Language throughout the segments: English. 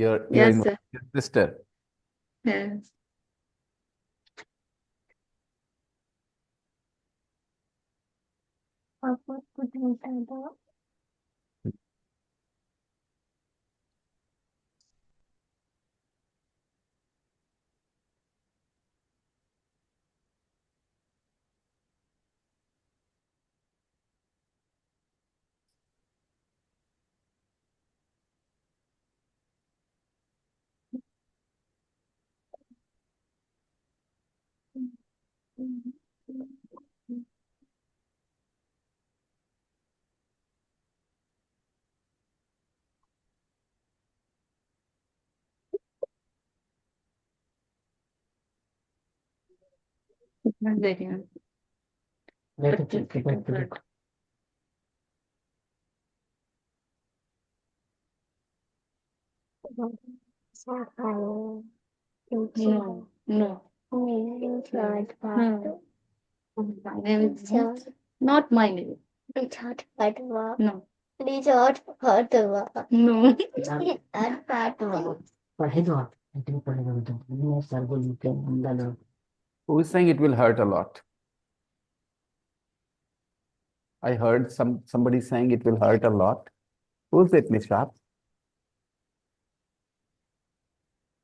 You're Yes, inviting sir. your sister. Yes. No, no. No. Name is not my name. No. No. Who is saying it will hurt a lot? I heard somebody saying it will hurt a lot. Who's it, Miss Shah?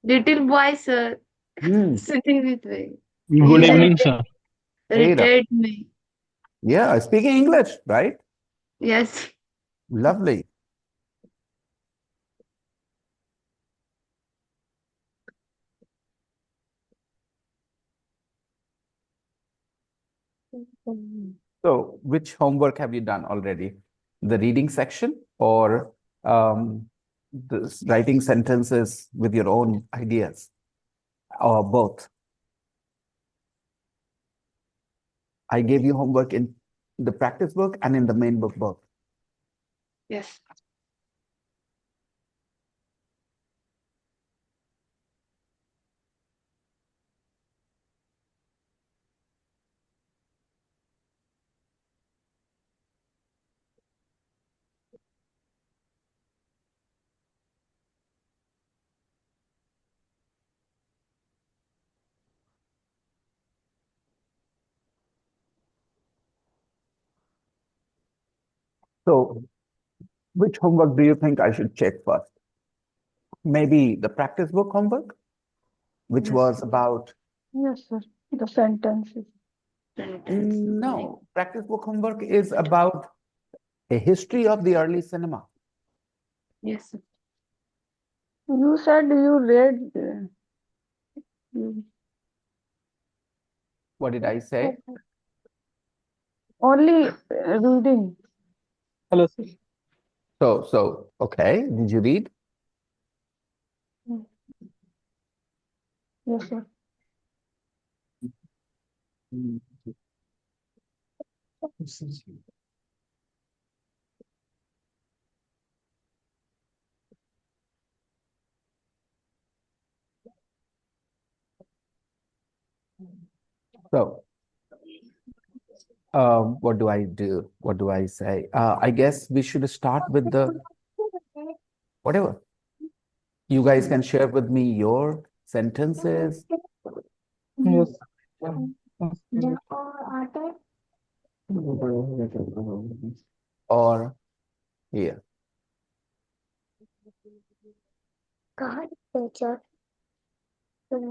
Little boy, sir, Hmm. sitting with me. Good He evening, sir. irritated me. Yeah, speaking English, right? Yes. Lovely. So, which homework have you done already? The reading section or the writing sentences with your own ideas, or both? I gave you homework in the practice book and in the main book both. Yes. So, which homework do you think I should check first? Maybe the practice book homework, which Yes. was about. Yes, sir. The sentences. No, practice book homework is about a history of the early cinema. Yes, sir. You said you read. What did I say? Only reading. Hello, sir. So, okay. Did you read? Yes, sir. So, what do I do? What do I say? I guess we should start with the whatever. You guys can share with me your sentences. Yes. Or here.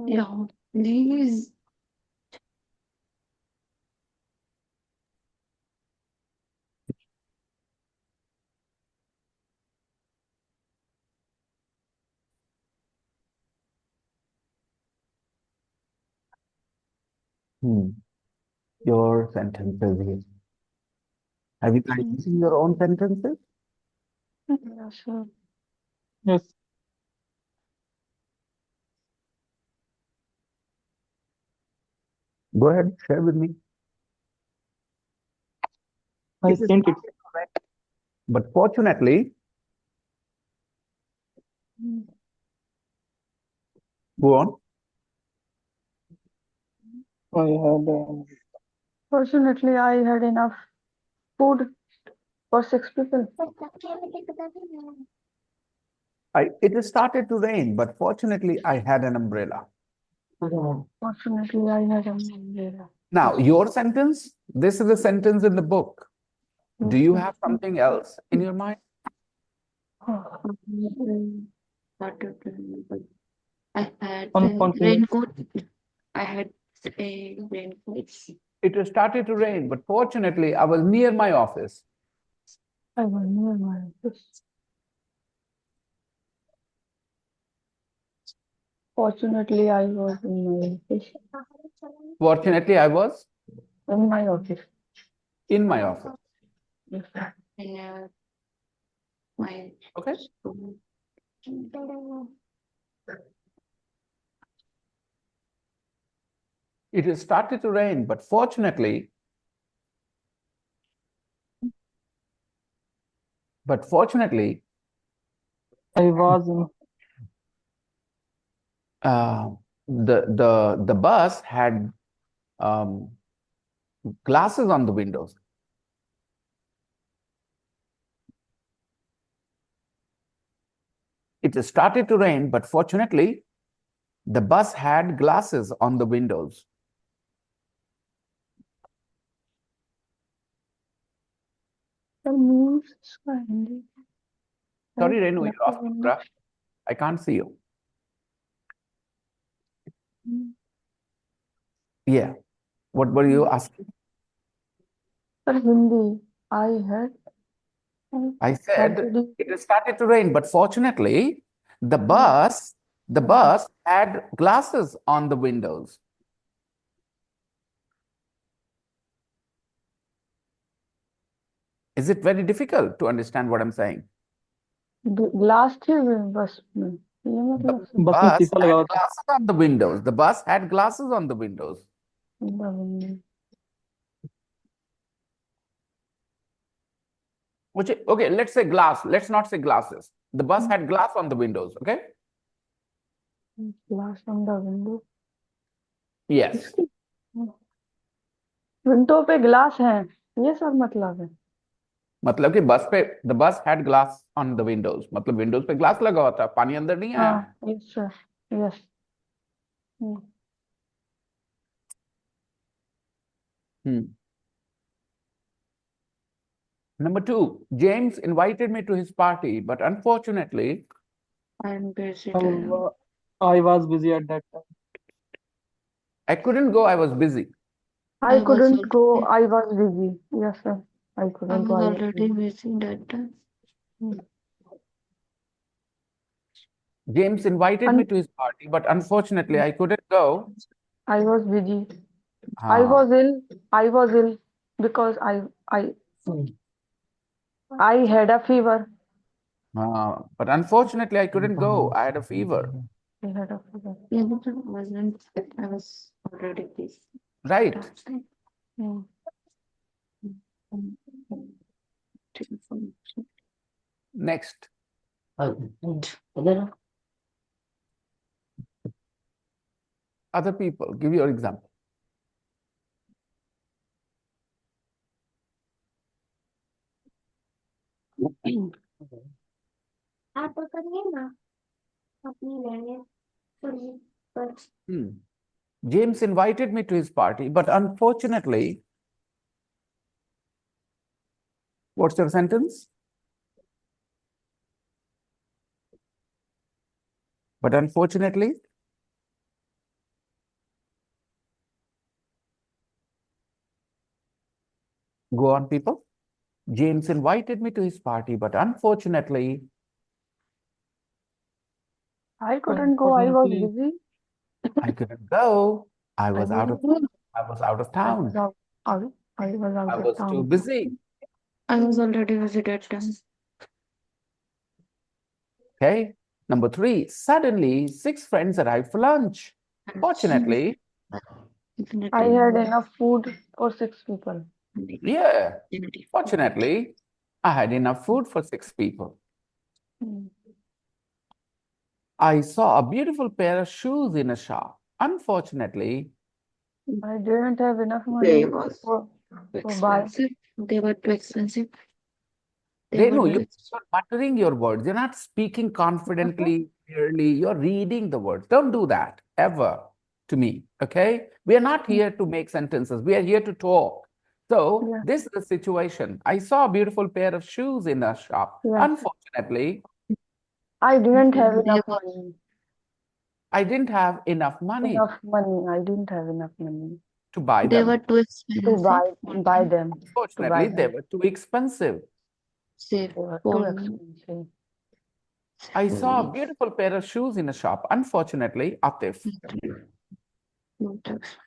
Yeah, please. Your sentences here. Have you guys seen your own sentences? Yeah, sure. Yes. Go ahead, share with me. I This is sent it. correct. But fortunately, go on. I had. Fortunately, I had enough food for 6 people. It started to rain, but fortunately I had an umbrella. Fortunately, I had an umbrella. Now, your sentence, this is a sentence in the book. Do you have something else in your mind? Started but I had a Unfortunately. raincoat. I had a raincoat. It started to rain, but fortunately I was near my office. I was near my office. Fortunately, I was in my office. Fortunately, I was In my office. in my office. Yes, sir. In my Okay. school. It started to rain, but fortunately, I was in. the bus had glasses on the windows. It started to rain, but fortunately, the bus had glasses on the windows. Sorry, Renu, you're off camera. I can't see you. Yeah. What were you asking? Sir, Hindi. I had. I said already. it started to rain, but fortunately, the bus had glasses on the windows. Is it very difficult to understand what I'm saying? Glass थे बस में ये मतलब The बस में bus शीशा लगा had हुआ था. glasses on the windows. The bus had glasses on the windows. Okay, let's say glass. Let's not say glasses. The bus had glass on the windows. Okay. glass on the window. Yes. Window पे glass है ये सब मतलब है. मतलब कि बस पे the bus had glass on the windows. मतलब विंडोज पे ग्लास लगा हुआ था, पानी अंदर नहीं आया. हाँ, yes sir, yes. Number 2, James invited me to his party, but unfortunately, I'm busy. I was busy at that time. I couldn't go. I was busy. I I was couldn't go. already- I was busy. Yes sir. I I couldn't was go. I was already busy. busy that time. James invited me to his party, but unfortunately, I couldn't go. I was busy. I Ah, was ill. I was ill because I had a fever. but unfortunately, I couldn't go. I had a fever. I had a fever. Yeah, but I was already busy. Right. That time. Hmm. Next. Other people. Give your example. आप पकड़िए ना अपनी लेंगे पर James invited me to his party, but unfortunately, what's your sentence? But unfortunately, go on, people. James invited me to his party, but unfortunately, I couldn't go. I was busy. I couldn't go. I was out of town. I was out I of was town. too busy. I was already busy that time. Okay. Number 3, suddenly 6 friends arrived for lunch. Fortunately, I had enough food for 6 people. yeah, fortunately, I had enough food for 6 people. I saw a beautiful pair of shoes in a shop. Unfortunately, I didn't have enough money They was for buy. expensive. They were too expensive. They Renu, were you're muttering your words. You're not speaking confidently, clearly. You're reading the words. Don't do that ever to me. Okay? We are not here to make sentences. We are here to talk. So Yeah. this is the situation. I saw a beautiful pair of shoes in a shop. Yeah. Unfortunately, I didn't have They enough were- money. I didn't have enough money Enough money. I didn't have enough money to buy they them. were too to expensive buy them. To buy Unfortunately, they them. were too expensive. Safe They were for too me. expensive. I saw a Really. beautiful pair of shoes in a shop. Unfortunately, Atif. Not expensive.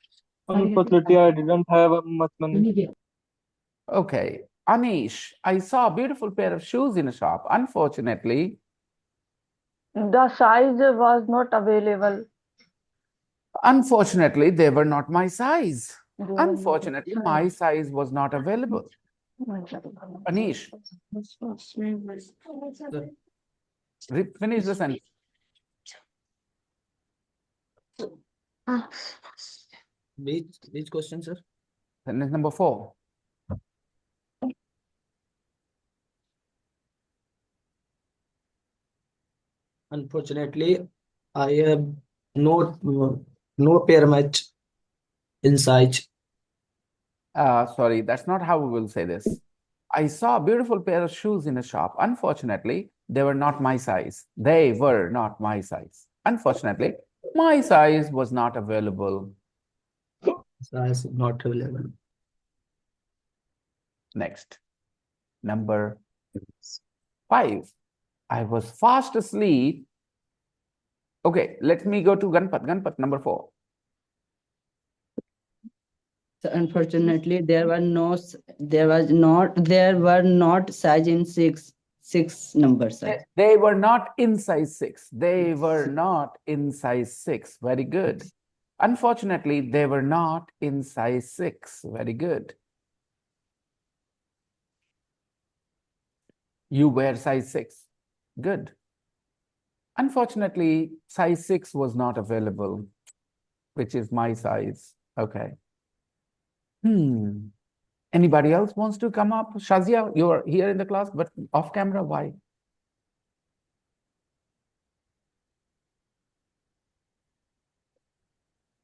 Unfortunately, I didn't have much money. Okay. Anish, I saw a beautiful pair of shoes in a shop. Unfortunately, The size was not available. they were not my size. They were not Unfortunately, size. my size was not available. Anish, This was me was- finish the sentence. Ah, Which question, sir? Sentence number 4. Unfortunately, I have no pair match in size. Sorry, that's not how we will say this. I saw a beautiful pair of shoes in a shop. Unfortunately, they were not my size. They were not my size. Unfortunately, my size was not available. Size is not available. Next. Number 5. I was fast asleep. Okay, let me go to Ganpat. Ganpat, number 4. So unfortunately, there were not size in six numbers. They were not in size 6. They were not in size 6. Very good. Unfortunately, they were not in size 6. Very good. You wear size 6. Good. Unfortunately, size 6 was not available, which is my size. Okay. Anybody else wants to come up? Shazia, you're here in the class, but off camera, why?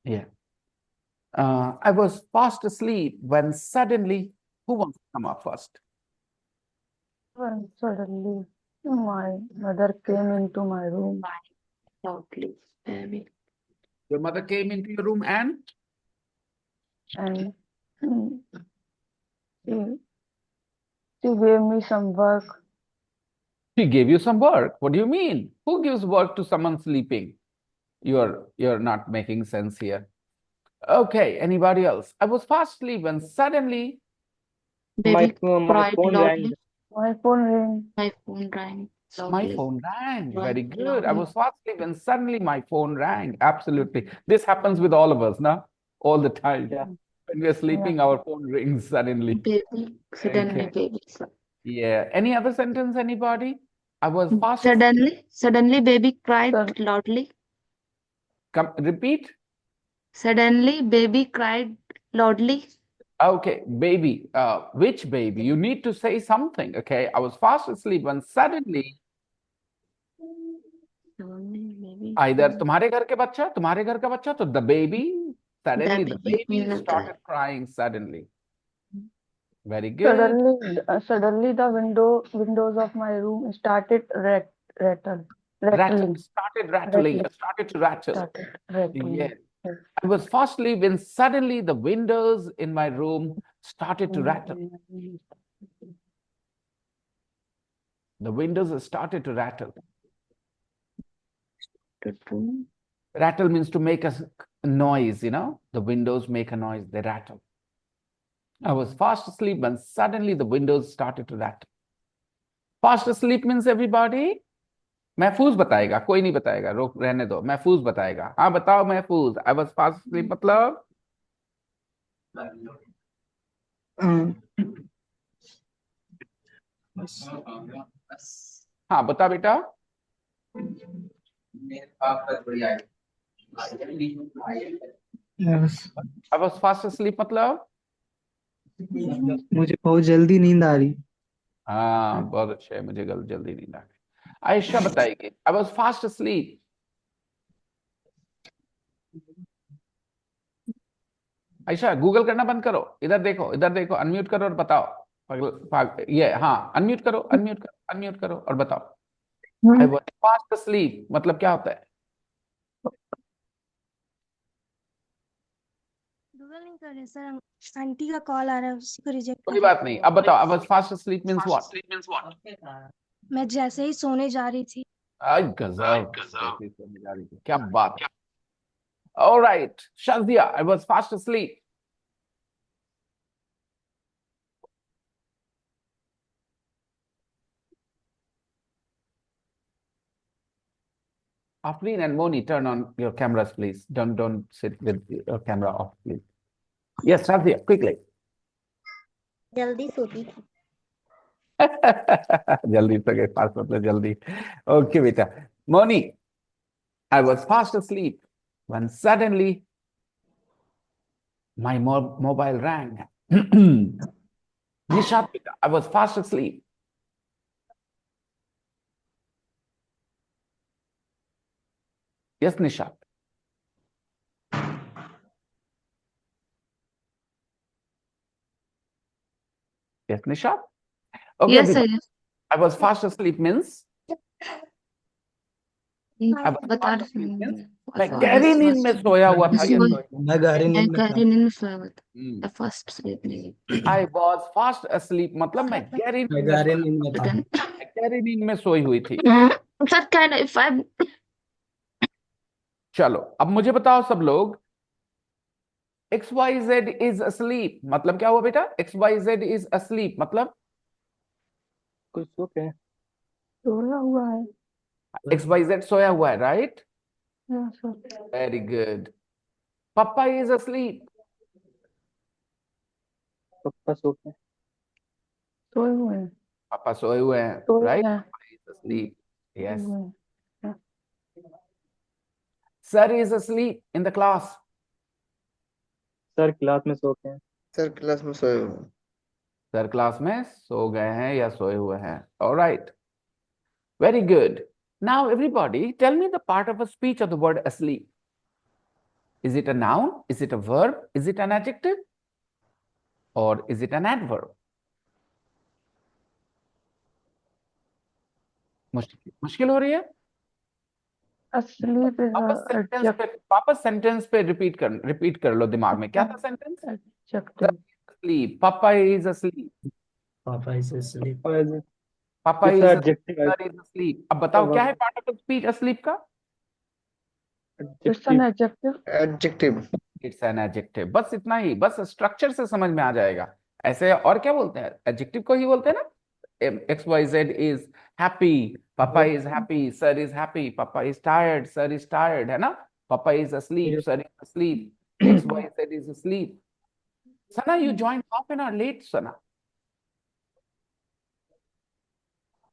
Yeah. I was fast asleep when suddenly, who wants to come up first? When suddenly my mother came into my room loudly, baby. Your mother came into your room and and mm, she gave me some work. she gave you some work. What do you mean? Who gives work to someone sleeping? You're not making sense here. Okay, anybody else? I was fast asleep when suddenly My Baby my cried phone rang. loudly. My phone rang. My phone rang my loudly. phone rang. Rang Very good. I loudly. was fast asleep when suddenly my phone rang. Absolutely. This happens with all of us, now, all the time. Yeah. When we're sleeping, our phone rings suddenly. Baby, suddenly, Okay. baby. Yeah. Any other sentence, anybody? I was fast. Suddenly, baby cried Sud- loudly. Repeat. Suddenly, baby cried loudly. Okay, baby. Which baby? You need to say something. Okay. I was fast asleep when suddenly Baby. either तुम्हारे घर के बच्चा, तुम्हारे घर का बच्चा, तो the baby, suddenly the baby baby will started crying suddenly. Very good. Suddenly the windows of my room started rattling. Started rattling. Started to rattle. Started rattling. Yeah. Yes. I was fast asleep when suddenly the windows in my room started to rattle. The windows started to rattle. Rattle means to make a noise, you know. The windows make a noise, they rattle. I was fast asleep when suddenly the windows started to rattle. Fast asleep means everybody? महफूज बताएगा, कोई नहीं बताएगा, रोक रहने दो, महफूज बताएगा. हाँ बताओ महफूज. I was fast asleep मतलब? हाँ बता बेटा. Yes. I was fast asleep मतलब? मुझे बहुत जल्दी नींद आ रही. हाँ बहुत अच्छा है, मुझे जल्दी नींद आ गई। आयशा बताएगी, I was fast asleep। Ayesha Google करना बंद करो, इधर देखो, अनम्यूट करो और बताओ। ये हाँ, अनम्यूट करो और बताओ। आई वॉज फास्ट asleep मतलब क्या होता है? गूगल नहीं कर रहे सर, आंटी का कॉल आ रहा है, उसी को रिजेक्ट कोई कर। बात नहीं, अब बताओ, I was fast asleep means what? मैं जैसे ही सोने जा रही थी। आई गजब, कैसी समझ आ रही थी, क्या बात है। Alright Shazia, I was fast asleep। Afreen and Moni, turn on your cameras, please. Don't sit with your camera off, please. Yes, Shazia, quickly. जल्दी सोती थी। जल्दी तो गए, फास्ट मतलब जल्दी। Okay, बेटा। Moni, I was fast asleep when suddenly my mobile rang. Nishat, beta, I was fast asleep. Yes, Nishat. Yes, Nishat. Okay, Yes, sir. everybody. I was fast asleep means बता रही हूँ। मैं गहरी नींद में सोया हुआ था। मैं गहरी नींद में था। गहरी नींद में सोया हुआ था। फर्स्ट स्लीप नहीं। I was fast asleep मतलब मैं गहरी मैं नींद में गहरी नींद में था। मैं गहरी नींद में सोई हुई थी। Sir kind of if I'm चलो अब मुझे बताओ सब लोग, XYZ is asleep मतलब क्या हुआ बेटा? XYZ is asleep मतलब कुछ सो के सोया हुआ है। XYZ सोया हुआ है, right? Yes, sir. Very good. पापा is asleep। पप्पा सो के सोए हुए हैं। पापा सोए हुए हैं, सोए राइट? हैं। Is asleep, yes. सोए हुए हैं। Sir is asleep in the class। Sir class में सो के सर क्लास में सोए हुए हैं। सर क्लास में सो गए हैं या सोए हुए हैं। Alright, very good. Now everybody tell me the part of a speech of the word asleep. Is it a noun? Is it a verb? Is it an adjective? Or is it an adverb? मुश्किल हो रही है? Asleep is a वापस sentence पे repeat कर लो दिमाग में। क्या था sentence? adjective. Asleep. Papa is asleep. पापा इसे sleep. Papa It's is an asleep. adjective. Sir is asleep. अब बताओ क्या है पार्ट ऑफ स्पीच asleep का? It's an adjective. Adjective. It's an adjective. बस इतना ही, बस स्ट्रक्चर से समझ में आ जाएगा। ऐसे और क्या बोलते हैं? एडजेक्टिव को ही बोलते हैं ना। XYZ is happy, Papa is happy, Sir is happy, Papa is tired, Sir is tired, है ना? Papa is asleep, Sir is asleep, XYZ is asleep. Sana, you joined half an hour late, Sana.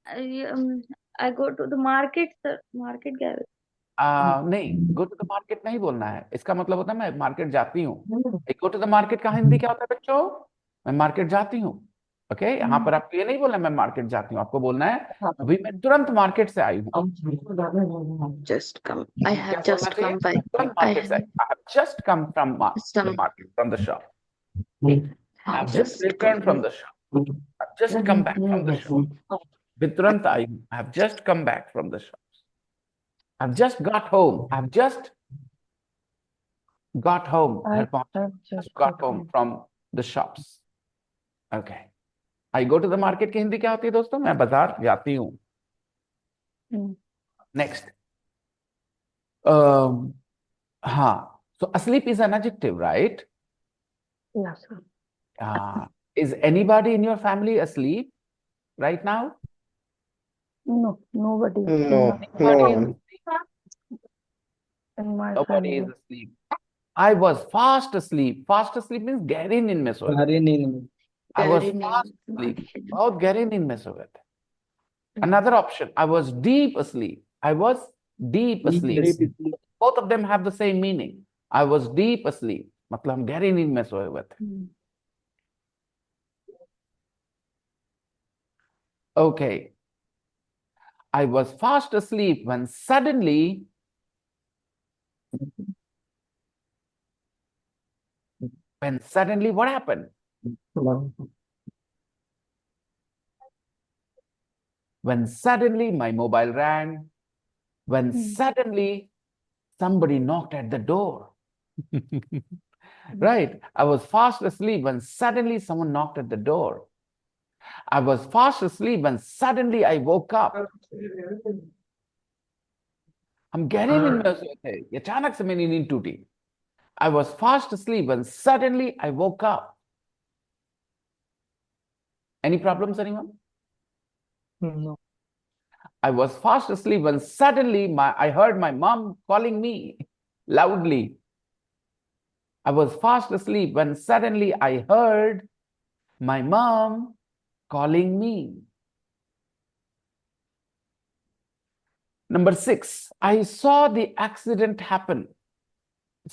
I go to the market, sir. Market गया। नहीं, go to the market नहीं बोलना है। इसका मतलब होता है मैं मार्केट जाती हूँ। go to the market का हिंदी क्या होता है बच्चों? मैं मार्केट जाती हूँ। ओके, यहाँ पर आपको ये नहीं बोलना मैं मार्केट जाती हूँ, आपको बोलना है अभी मैं तुरंत मार्केट से आई हूँ। just come. I क्या have just बोलना चाहिए? come by. तुरंत I मार्केट से आई। I have just come from the market, from the shop. I have just returned from the shop. I've just come back from the shop. मैं तुरंत आई हूँ। I have just come back from the shops. I've just got home. I've just got home. I have Just got home from the shops. Okay. I go to the market की हिंदी क्या होती है दोस्तों? मैं बाजार जाती हूँ। Next. हाँ. So asleep is an adjective, right? Yes, sir. Is anybody in your family asleep right now? No, nobody. No, Nobody no is one. asleep. In my Nobody is family. asleep. I was fast asleep. Fast asleep means गहरी नींद में सोया। गहरी नींद में। I was गहरी fast नींद asleep. में। बहुत गहरी नींद में सो गए थे। Another option, I was deep asleep. I was deep asleep. Both of them have the same meaning. I was deep asleep. मतलब हम गहरी नींद में सोए हुए थे। Okay. I was fast asleep when suddenly what happened? When suddenly my mobile rang, when suddenly somebody knocked at the door. Right. I was fast asleep when suddenly someone knocked at the door. I was fast asleep when suddenly I woke up. हम गहरे नींद में सोए थे, अचानक से मेरी नींद टूटी. I was fast asleep when suddenly I woke up. Any problems, anyone? No. I was fast asleep when suddenly I heard my mom calling me loudly. I was fast asleep when suddenly I heard my mom calling me. Number 6, I saw the accident happen.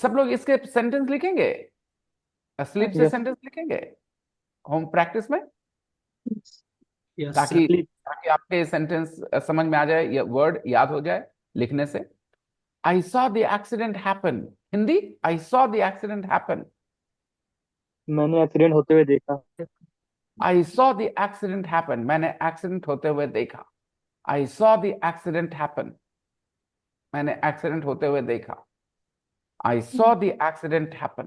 सब लोग इसके sentence लिखेंगे, sleep से Yes. Sentence लिखेंगे home practice में, Yes, ताकि sir. ताकि आपके सेंटेंस समझ में आ जाए, या वर्ड याद हो जाए लिखने से. I saw the accident happen. Hindi, I saw the accident happen. मैंने एक्सीडेंट होते हुए देखा. I saw the accident happen. मैंने एक्सीडेंट होते हुए देखा. I saw the accident happen. मैंने एक्सीडेंट होते हुए देखा. I saw the accident happen.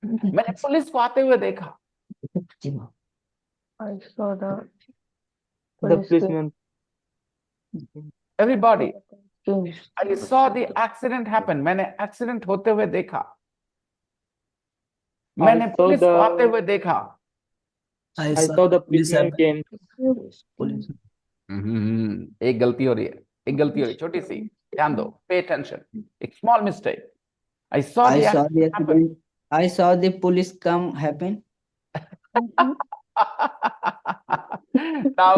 मैंने पुलिस को आते हुए देखा. I saw the The police policeman. Everybody, came. I saw the accident happen. मैंने एक्सीडेंट होते हुए देखा. मैंने saw पुलिस को the- आते हुए देखा. I I saw the policeman happen. came. Police. एक गलती हो रही है, एक गलती हो रही है, छोटी सी, ध्यान दो, पे अटेंशन. एक small mistake. I saw I the saw the accident happen. accident. I saw the police come happen. now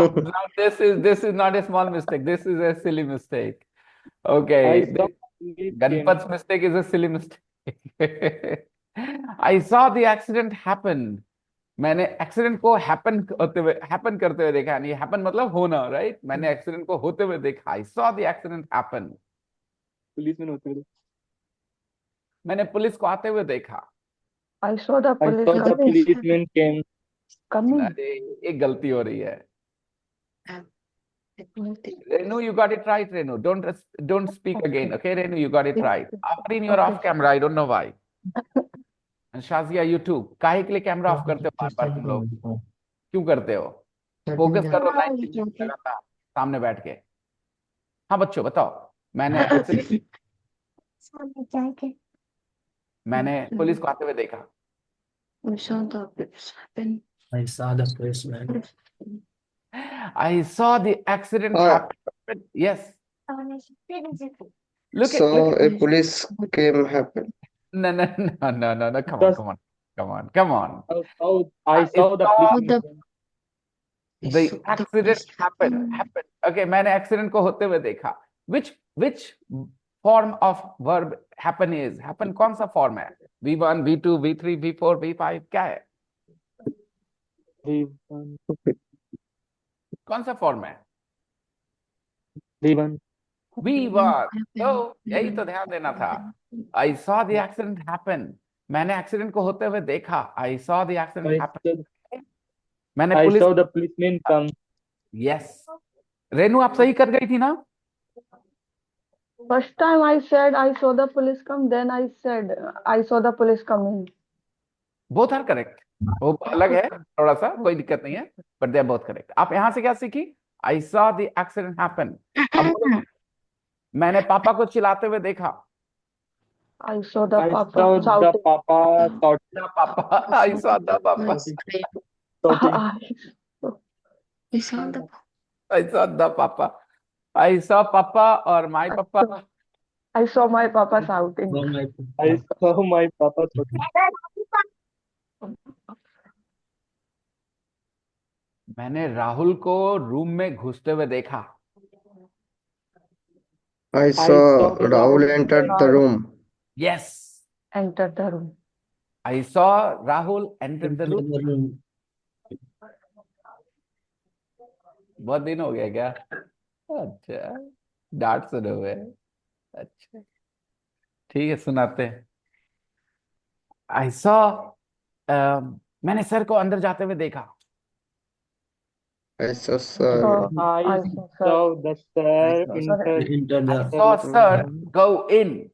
this is not a small mistake. This is a silly mistake. I Okay. saw police came. Ganpat's mistake is a silly mistake. I saw the accident happen. मैंने accident को happen करते हुए देखा. यानी happen मतलब होना, right? मैंने accident को होते हुए देखा. I saw the accident happen. Policeman होते हुए. मैंने पुलिस को आते हुए देखा. I saw the I police saw the coming. policeman came. Coming. अरे एक गलती हो रही है. Renu, you got it right, Renu. Don't speak again. Okay, Renu, you got it right. Afrin, you're off camera. I don't know why. And Shazia, you too. काहे के लिए camera off करते हो बार-बार तुम लोग? क्यों करते हो? फोकस करो लाइन सामने बैठ के. हाँ बच्चों बताओ. मैंने पुलिस को आते हुए देखा. We saw the police happen. I saw the policeman. I saw the accident happen. Yes. Look So at a police came happen. no. Come Just- on. I saw the policeman came. The accident happened. Okay, मैंने accident को होते हुए देखा. Which form of verb happen is? Happen कौन सा form है? V1, V2, V3, V4, V5 क्या है? V1. कौन सा form है? V1. V1. तो यही तो ध्यान देना था. I saw the accident happen. मैंने accident को होते हुए देखा. I saw the accident happen. मैंने I police. saw the policeman come. Yes. Renu आप सही कर गई थी ना? First time I said I saw the police come, then I said I saw the police coming. Both are correct. वो अलग है थोड़ा सा, कोई दिक्कत नहीं है, but they are both correct. आप यहाँ से क्या सीखी? I saw the accident happen. अब बोलो, मैंने पापा को चिल्लाते हुए देखा. I saw the I papa saw the shouting. papa shouting. The papa. I saw the papa. We saw the I saw the papa. I saw papa or my papa. I saw my papa shouting. From my I saw my papa shouting. मैंने राहुल को room में घुसते हुए देखा. I saw Rahul entered the room. Yes. Entered the room. I saw Rahul enter the room. The room. बहुत दिन हो गया क्या? अच्छा, डांट सुने हुए। अच्छा, ठीक है, सुनाते हैं। I saw, मैंने सर को अंदर जाते हुए देखा। I saw sir. I I saw sir saw the sir saw enter Enter I the saw sir go in.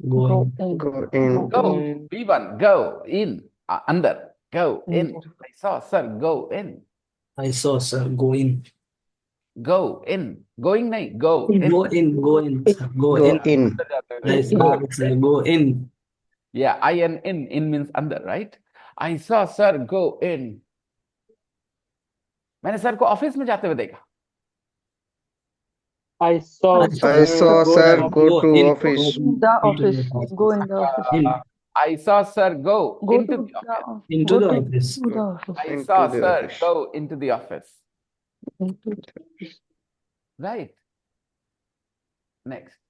going. go in. Go in. Go. in. B1, go in. Andar, go in. Enter. I saw sir go in. I saw sir going. Go in. Going nahi, go in. Go in, go in, sir. Go Go in. in. अंदर जाते हुए I देखा। saw sir go in. Yeah, in means under, right? I saw sir go in. मैंने sir को office में जाते हुए देखा। I saw I I saw go sir to go to in. office. The Into office. the Go in the office. In. I saw sir go Go into to the office. Into go the to office. the office. I Into saw the sir office. go into the office. Into the office. Right. Next.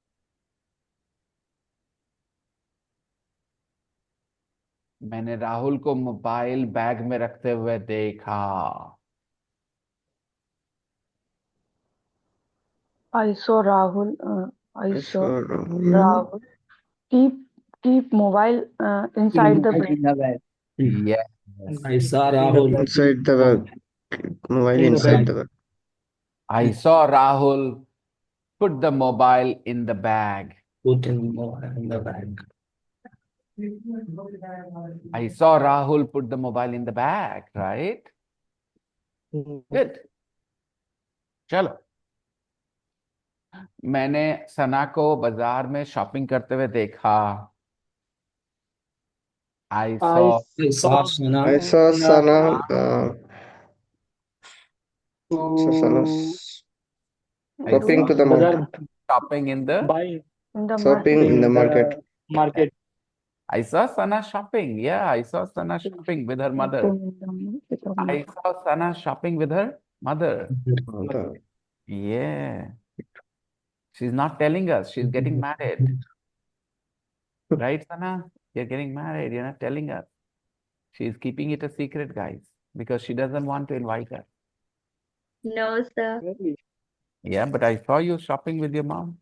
मैंने राहुल को mobile bag में रखते हुए देखा। I saw Rahul. I I saw saw Rahul. Rahul keep mobile inside the bag. In the bag. Yes. I saw Rahul. Inside the bag. Mobile In the inside bag. the bag. I saw Rahul put the mobile in the bag. Put in the bag. I saw Rahul put the mobile in the bag, right? Good. चलो, मैंने सना को बाजार में shopping करते हुए देखा। I saw I saw Sana. I saw Sana. Sana shopping to the market. shopping in the. buying In the Shopping in the market. market. I saw Sana shopping. Yeah, I saw Sana shopping with her mother. I saw Sana shopping with her mother. Mother. Yeah. She's not telling us. She's getting married. Right, Sana? You're getting married. You're not telling us. She's keeping it a secret, guys, because she doesn't want to invite us. No, sir. Really? Yeah, but I saw you shopping with your mom.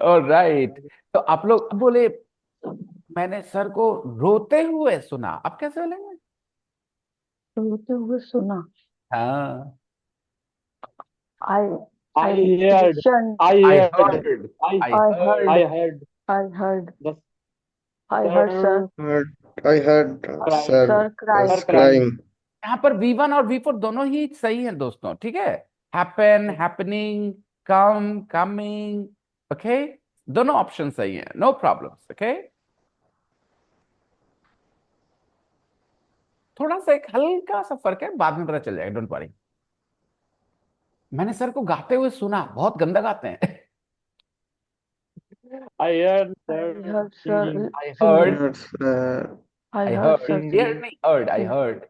All right. तो आप लोग अब बोले मैंने sir को रोते हुए सुना, अब कैसे बोलेंगे? रोते हुए सुना. हाँ, I I heard. listened. I I heard. heard. I I heard. I heard. I heard. The I heard sir. I heard sir Sir cried. was crying. यहाँ पर V1 और V4 दोनों ही सही हैं दोस्तों, ठीक है? Happen, happening, come, coming, okay? दोनों ऑप्शन सही हैं, no problems, okay? थोड़ा सा एक हल्का सा फर्क है, बाद में पता चल जाएगा, डोंट वरी। मैंने सर को गाते हुए सुना, बहुत गंदा गाते हैं। I heard I sir heard sir. singing. I heard, Heard sir. I I heard heard, sir. heard नहीं, heard, I heard.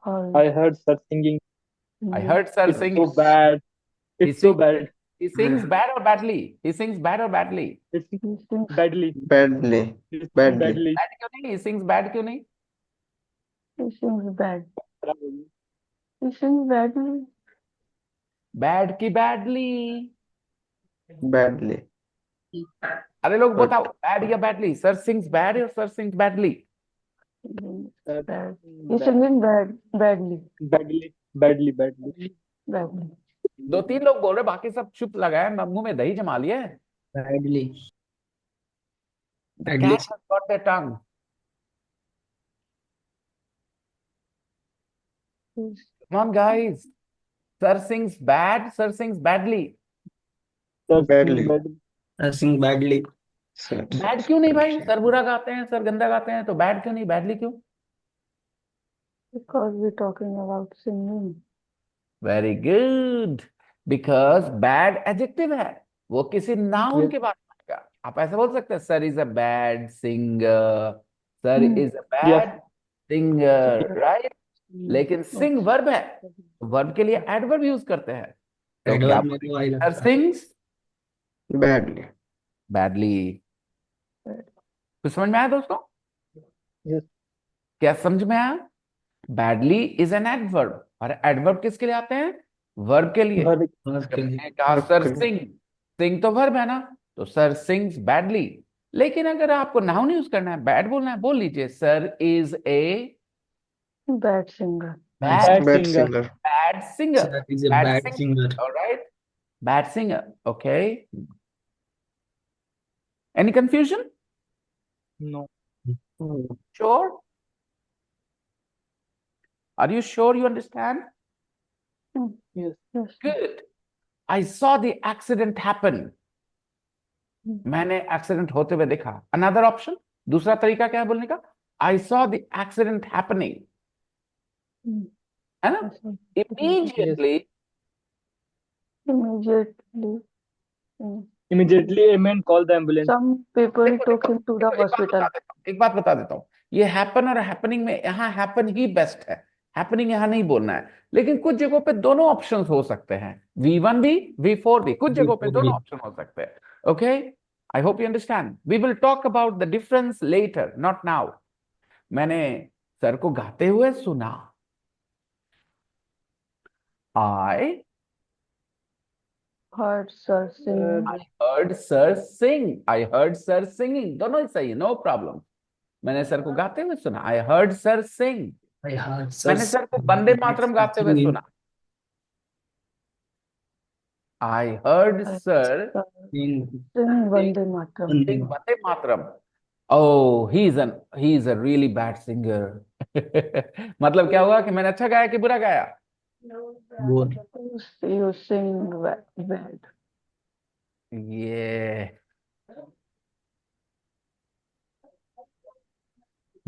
Heard. I heard sir singing. I heard sir It's sing. so bad. He It's so sings- bad. He sings bad or badly? He sings bad or badly? It's He sings badly. Badly. It's Badly. badly. Bad क्यों नहीं? He sings bad क्यों नहीं? he sings bad. He sings badly. Bad की badly? Badly. अरे लोग बताओ, bad या badly? Sir sings bad or sir sings badly? He sings Sir, bad. He singing badly. badly. Badly. Badly. Badly. दो तीन लोग बोल रहे, बाकी सब चुप लगाए, मुंह में दही जमा लिए। Badly. The Badly. cat has got their tongue. Come on, guys. Sir sings bad, sir sings badly. Sir Badly. singing badly. I sing badly. Sir. Bad क्यों नहीं भाई? सर बुरा गाते हैं, सर गंदा गाते हैं, तो bad क्यों नहीं, badly क्यों? Because we're talking about singing. Very good. Because bad adjective है, वो किसी noun के बाद आएगा। आप ऐसे बोल सकते हैं, sir is a bad singer, sir is a bad singer, right? लेकिन sing verb है, verb के लिए adverb use करते हैं। तो क्या Adverb में तो I sir sings Badly. Badly. कुछ समझ में आया दोस्तों? Yes. क्या समझ में आया? बैडली इज एन एडवर्ब, और एडवर्ब किसके लिए आते हैं? वर्ब के लिए। Verb. जब मैंने कहा Verb सर के लिए। सिंग, सिंग तो वर्ब है ना, तो सर सिंग्स बैडली। लेकिन अगर आपको नाउन यूज करना है, बैड बोलना है, बोल लीजिए sir is a Bad singer. Bad Bad singer. singer. Bad singer. Sir is a Bad bad singer. singer. All right. Bad singer. Okay. Any confusion? No. Sure? Are you sure you understand? Yes. Yes. Good. I saw the accident happen. मैंने accident होते हुए देखा। Another option, दूसरा तरीका क्या है बोलने का? I saw the accident happening. है ना? Yes, sir. Immediately, Immediately. Immediately a man called the ambulance. Some people देखो, took देखो, him to the देखो, hospital. एक बात बता देता हूँ। ये हैपन और हैपनिंग में यहाँ हैपन ही बेस्ट है, हैपनिंग यहाँ नहीं बोलना है। लेकिन कुछ जगहों पे दोनों ऑप्शंस हो सकते हैं, V1 भी V4 भी, कुछ जगहों पे V4 दोनों भी। ऑप्शन हो सकते हैं। Okay, I hope you understand. We will talk about the difference later, not now. मैंने सर को गाते हुए सुना। I Heard sir singing. heard sir sing. I heard sir singing. दोनों ही सही है, नो प्रॉब्लम। मैंने सर को गाते हुए सुना। I heard sir sing. I heard sir मैंने सर को वंदे मातरम गाते हुए singing. सुना। I heard sir Sing Sing Vande Mataram. sing Vande Mataram. Oh, he's a really bad singer. मतलब क्या हुआ कि मैंने अच्छा गाया कि बुरा गाया? Good. You sing bad. Yeah.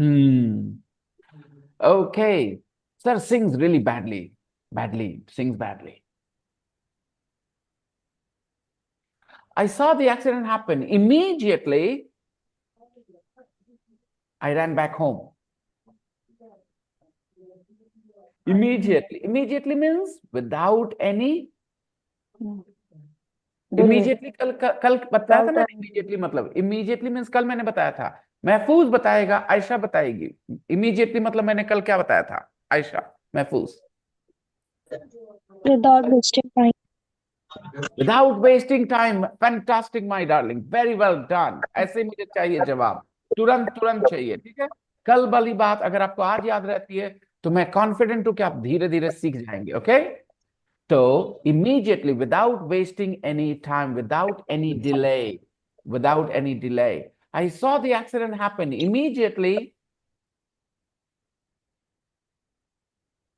Hmm. Okay. Sir sings really badly. Sings badly. I saw the accident happen. Immediately, I ran back home. Immediately. Immediately means without any. Delay. Immediately कल बताया था Without मैंने। any- Immediately मतलब immediately means कल मैंने बताया था। महफूज बताएगा, आयशा बताएगी। Immediately मतलब मैंने कल क्या बताया था? आयशा, महफूज। Without wasting time. Without wasting time. Fantastic, my darling. Very well done. ऐसे मुझे चाहिए जवाब, तुरंत तुरंत चाहिए। ठीक है, कल वाली बात अगर आपको आज याद रहती है तो मैं कॉन्फिडेंट हूं कि आप धीरे धीरे सीख जाएंगे। ओके, तो immediately, without wasting any time, without any delay, I saw the accident happen. Immediately,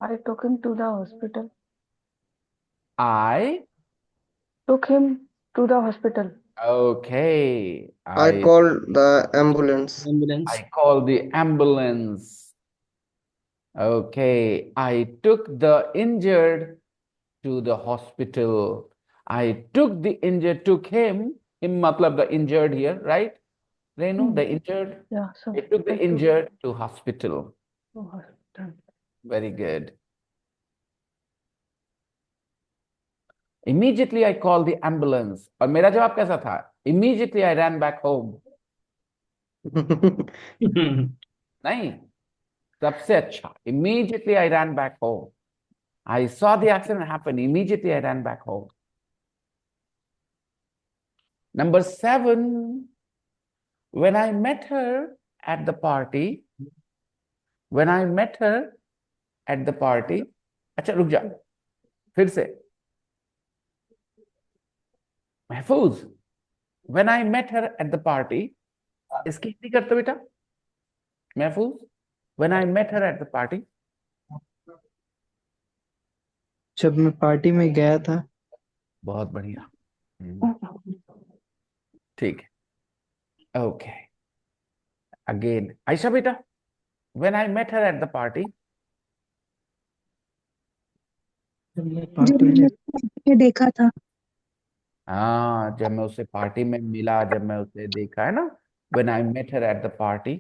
I took him to the hospital. I Took him to the hospital. okay, I called the ambulance. ambulance. I called the ambulance. Okay, I took the injured to the hospital. I took the injured, took him matlab the injured here, right? Renu, the injured. Yeah, sir. I took the took injured to hospital. to hospital. Very good. Immediately I called the ambulance. और मेरा जवाब कैसा था? Immediately I ran back home. नहीं, सबसे अच्छा। Immediately I ran back home. I saw the accident happen. Immediately I ran back home. Number 7, when I met her at the party, अच्छा रुक जा, फिर से। महफूज, when I met her at the party, इसकी हिंदी करते बेटा महफूज। when I met her at the party, जब मैं पार्टी में गया था। बहुत बढ़िया। ठीक है, ओके। अगेन आयशा बेटा, when I met her at the party, party में ये देखा था। हाँ, जब मैं उसे पार्टी में मिला, जब मैं उसे देखा, है ना। when I met her at the party,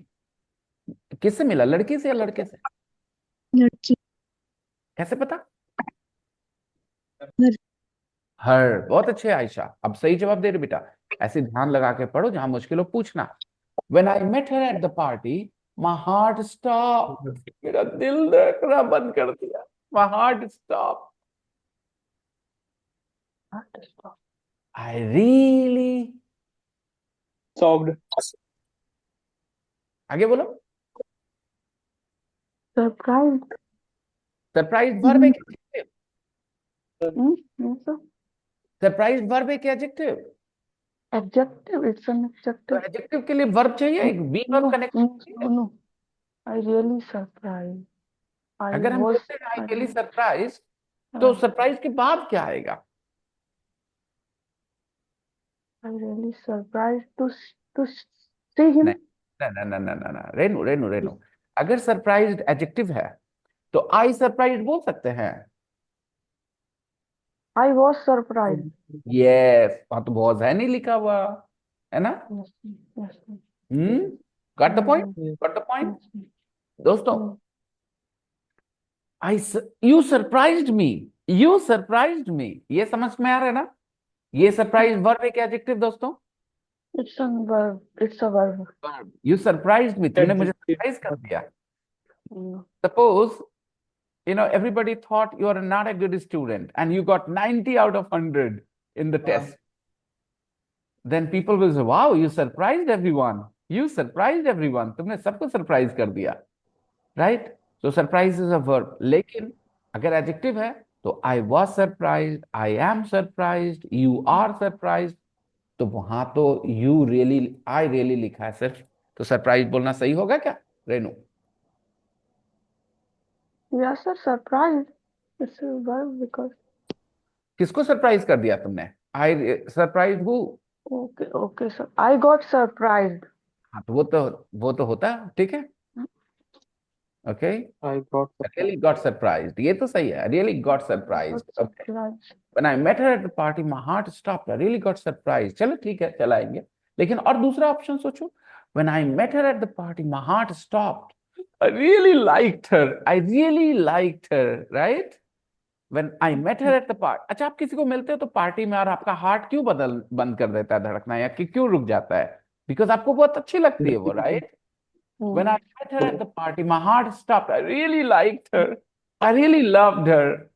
किससे मिला? लड़की से या लड़के से? लड़की। कैसे पता? हर। हर। बहुत अच्छे आयशा, अब सही जवाब दे रहे बेटा। ऐसे ध्यान लगा के पढ़ो, जहां मुश्किल हो पूछना। When I met her at the party, my heart stopped. मेरा दिल धड़कना बंद कर दिया। My heart stopped. I really, Shocked. आगे बोलो। Surprised. सरप्राइज वर्ब है क्या adjective? Yes, sir. Surprise verb है क्या एडजेक्टिव? Adjective. It's an तो adjective. एडजेक्टिव के लिए वर्ब चाहिए, एक be verb No, connect. no. I really surprised. I अगर हम was. बोलते हैं आई रियली सरप्राइज, तो सरप्राइज के बाद क्या आएगा? I really surprised to see him. ना, रेनू रेनू रेनू, अगर सरप्राइज एडजेक्टिव है तो आई सरप्राइज बोल सकते हैं। I was surprised. यस, वहां तो बहुत है नहीं लिखा हुआ, है ना? Yes, yes, yes. Got the point, got the point Yes. दोस्तों। You surprised me, you surprised me, ये समझ में आ रहा है ना? ये सरप्राइज वर्ब है क्या एडजेक्टिव दोस्तों? It's a verb. It's a verb. You surprised me, तुमने मुझे Adjective. सरप्राइज कर दिया। Mm. Suppose, everybody thought you are not a good student and you got 90 out of 100 in the test. Then people will say, wow, you surprised everyone. You surprised everyone. तुमने सबको surprise कर दिया, right? So surprise is a verb. लेकिन अगर adjective है तो I was surprised, I am surprised, you are surprised. तो वहां तो you really, I really लिखा है सिर्फ, तो सरप्राइज बोलना सही होगा क्या Renu? Yes, sir. Surprised. It's a verb because. किसको सरप्राइज कर दिया तुमने? I surprised who? Okay, okay, sir. I got surprised. हाँ, तो वो तो होता है, ठीक है। Okay, I got really got surprised, ये तो सही है, really got surprised. Got Okay. surprised. When I met her at the party, my heart stopped. I really got surprised. चलो ठीक है, चलाएंगे। लेकिन और दूसरा ऑप्शन सोचो। When I met her at the party, my heart stopped. I really liked her. I really liked her, right? When I met her at the party. अच्छा, आप किसी को मिलते हो तो पार्टी में और आपका हार्ट क्यों बंद कर देता है धड़कना, या कि क्यों रुक जाता है? बिकॉज आपको बहुत अच्छी लगती है वो, right? When I met her at the party, my heart stopped. I really liked her. I really loved her.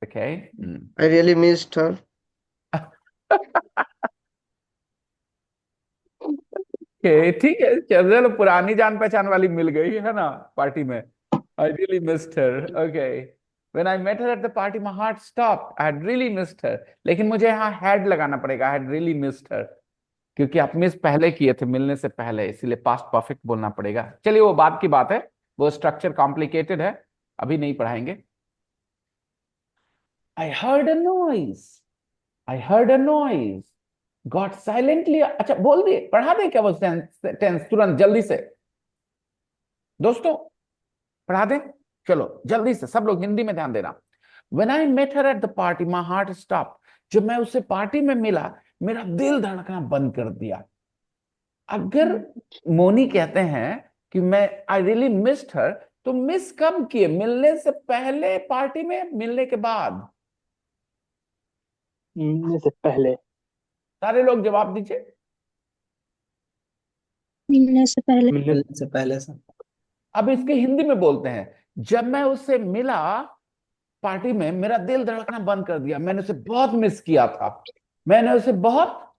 Okay. I really missed her. Okay, ठीक है, चलो पुरानी जान पहचान वाली मिल गई है ना पार्टी में। I really missed her. Okay. When I met her at the party, my heart stopped. I had really missed her. लेकिन मुझे यहाँ had लगाना पड़ेगा। I had really missed her. क्योंकि आप मिस पहले किए थे, मिलने से पहले, इसीलिए पास्ट परफेक्ट बोलना पड़ेगा। चलिए, वो बात की बात है, वो स्ट्रक्चर कॉम्प्लिकेटेड है, अभी नहीं पढ़ाएंगे। I heard a noise. I heard a noise. Got silently. अच्छा, बोल दिए, पढ़ा दें क्या वो टेंस तुरंत जल्दी से? दोस्तों पढ़ा दें? चलो जल्दी से, सब लोग हिंदी में ध्यान देना। When I met her at the party, my heart stopped. जब मैं उससे पार्टी में मिला, मेरा दिल धड़कना बंद कर दिया। अगर मोनी कहते हैं कि मैं आई रियली मिस्ड हर, तो मिस कब किए? मिलने से पहले पार्टी में, मिलने के बाद? मिलने से पहले। सारे लोग जवाब दीजिए। मिलने से पहले। मिलने से पहले सर। अब इसके हिंदी में बोलते हैं, जब मैं उससे मिला पार्टी में, मेरा दिल धड़कना बंद कर दिया। मैंने उसे बहुत मिस किया था, मैंने उसे बहुत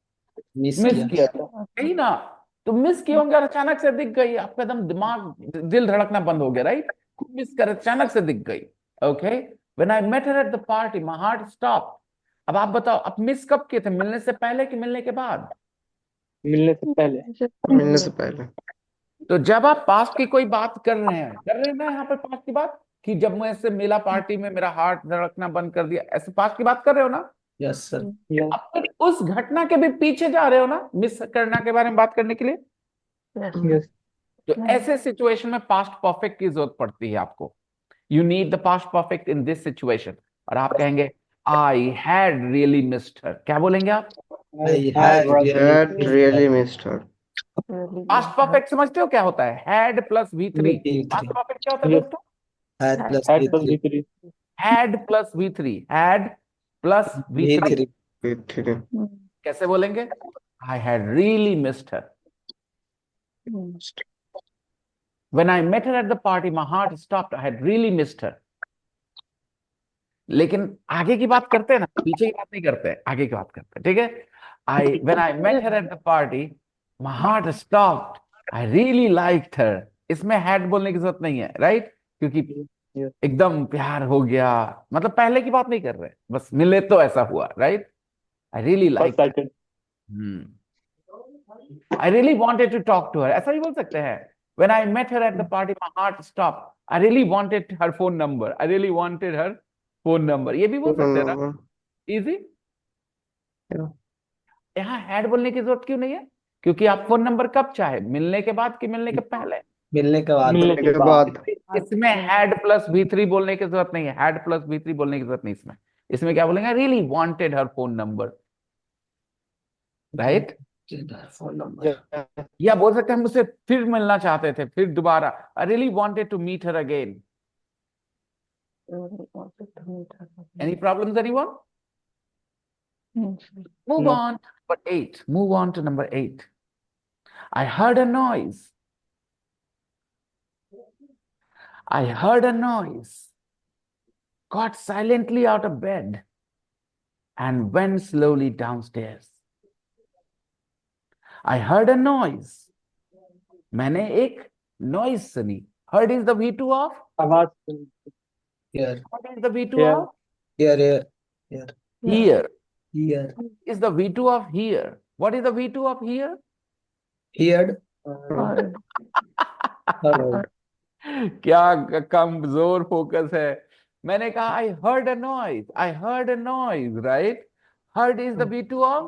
मिस किया था, यही ना? तो मिस किए होंगे और अचानक से दिख गई, आपका एकदम दिमाग, दिल धड़कना बंद हो गया, राइट? मिस कर अचानक से दिख गई। Okay, when I met her at the party, my heart stopped. अब आप बताओ, आप मिस कब किए थे? मिलने से पहले कि मिलने के बाद? मिलने से पहले। मिलने से पहले। तो जब आप पास्ट की कोई बात कर रहे हैं ना यहाँ पर पास्ट की बात, कि जब मैं इससे मिला पार्टी में, मेरा हार्ट धड़कना बंद कर दिया, ऐसे पास्ट की बात कर रहे हो ना? Yes sir. अब फिर उस घटना के भी पीछे जा रहे हो ना, मिस करना के बारे में बात करने के लिए। यस। तो ऐसे सिचुएशन में पास्ट परफेक्ट की जरूरत पड़ती है आपको। You need the past perfect in this situation. और आप कहेंगे आई हैड रियली मिस्ड हर। क्या बोलेंगे आप? I had Had really missed her. Past perfect समझते हो क्या होता है? Had plus V3। Past perfect क्या होता है दोस्तों? had plus Had plus V3. V3. Had plus V3। Had plus V3 ठीक है। कैसे बोलेंगे? I had really missed her. Hmm. When I met her at the party, my heart stopped. I had really missed her. लेकिन आगे की बात करते हैं ना, पीछे की बात नहीं करते हैं, आगे की बात करते हैं, ठीक है? When I met her at the party, my heart stopped. I really liked her. इसमें had बोलने की जरूरत नहीं है, right? क्योंकि Yes. एकदम प्यार हो गया, मतलब पहले की बात नहीं कर रहे, बस मिले तो ऐसा हुआ, right? I really liked her. First-sighted. I really wanted to talk to her. ऐसा भी बोल सकते हैं. When I met her at the party, my heart stopped. I really wanted her phone number. I really wanted her phone number. ये भी बोल सकते हैं ना? Easy? Yeah. यहाँ had बोलने की जरूरत क्यों नहीं है? क्योंकि आप फोन नंबर कब चाहे, मिलने के बाद कि मिलने के पहले? मिलने के बाद मिलने के बाद इसमें had plus V3 बोलने की जरूरत नहीं है. Had plus V3 बोलने की जरूरत नहीं इसमें. इसमें क्या बोलेंगे? I really wanted her phone number. Right? Phone number Yeah. या बोल सकते हैं हम उससे फिर मिलना चाहते थे, फिर दोबारा. I really wanted to meet her again. Really wanted to meet her. Any problems, anyone? Hmm. Move No. on to number 8. Move on to number 8. I heard a noise. I heard a noise. Got silently out of bed and went slowly downstairs. I heard a noise. मैंने एक noise सुनी. Heard is the V2 of? आवाज here What is the V2 Hear. of? Here Hear. Here Is the V2 of hear. What is the V2 of hear? Heard Heard. heard क्या कमजोर focus है. मैंने कहा I heard a noise. I heard a noise, right? Heard is the V2 of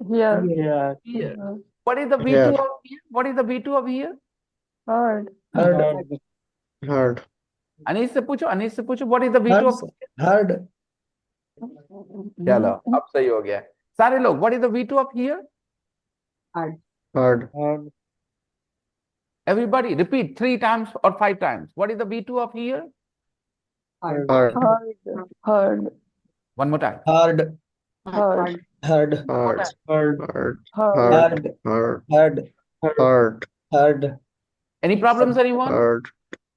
Here. Yeah. hear. What is the V2 Hear. of here? What is the V2 of here? Heard. heard heard Anees से पूछो what is the V2 of heard चलो अब सही हो गया. सारे लोग what is the V2 of here? heard Everybody repeat 3 times or 5 times. What is the V2 of here? heard Heard. Heard. One more time. heard Heard. heard heard Heard. heard Heard. heard heard heard heard Any problems, anyone? heard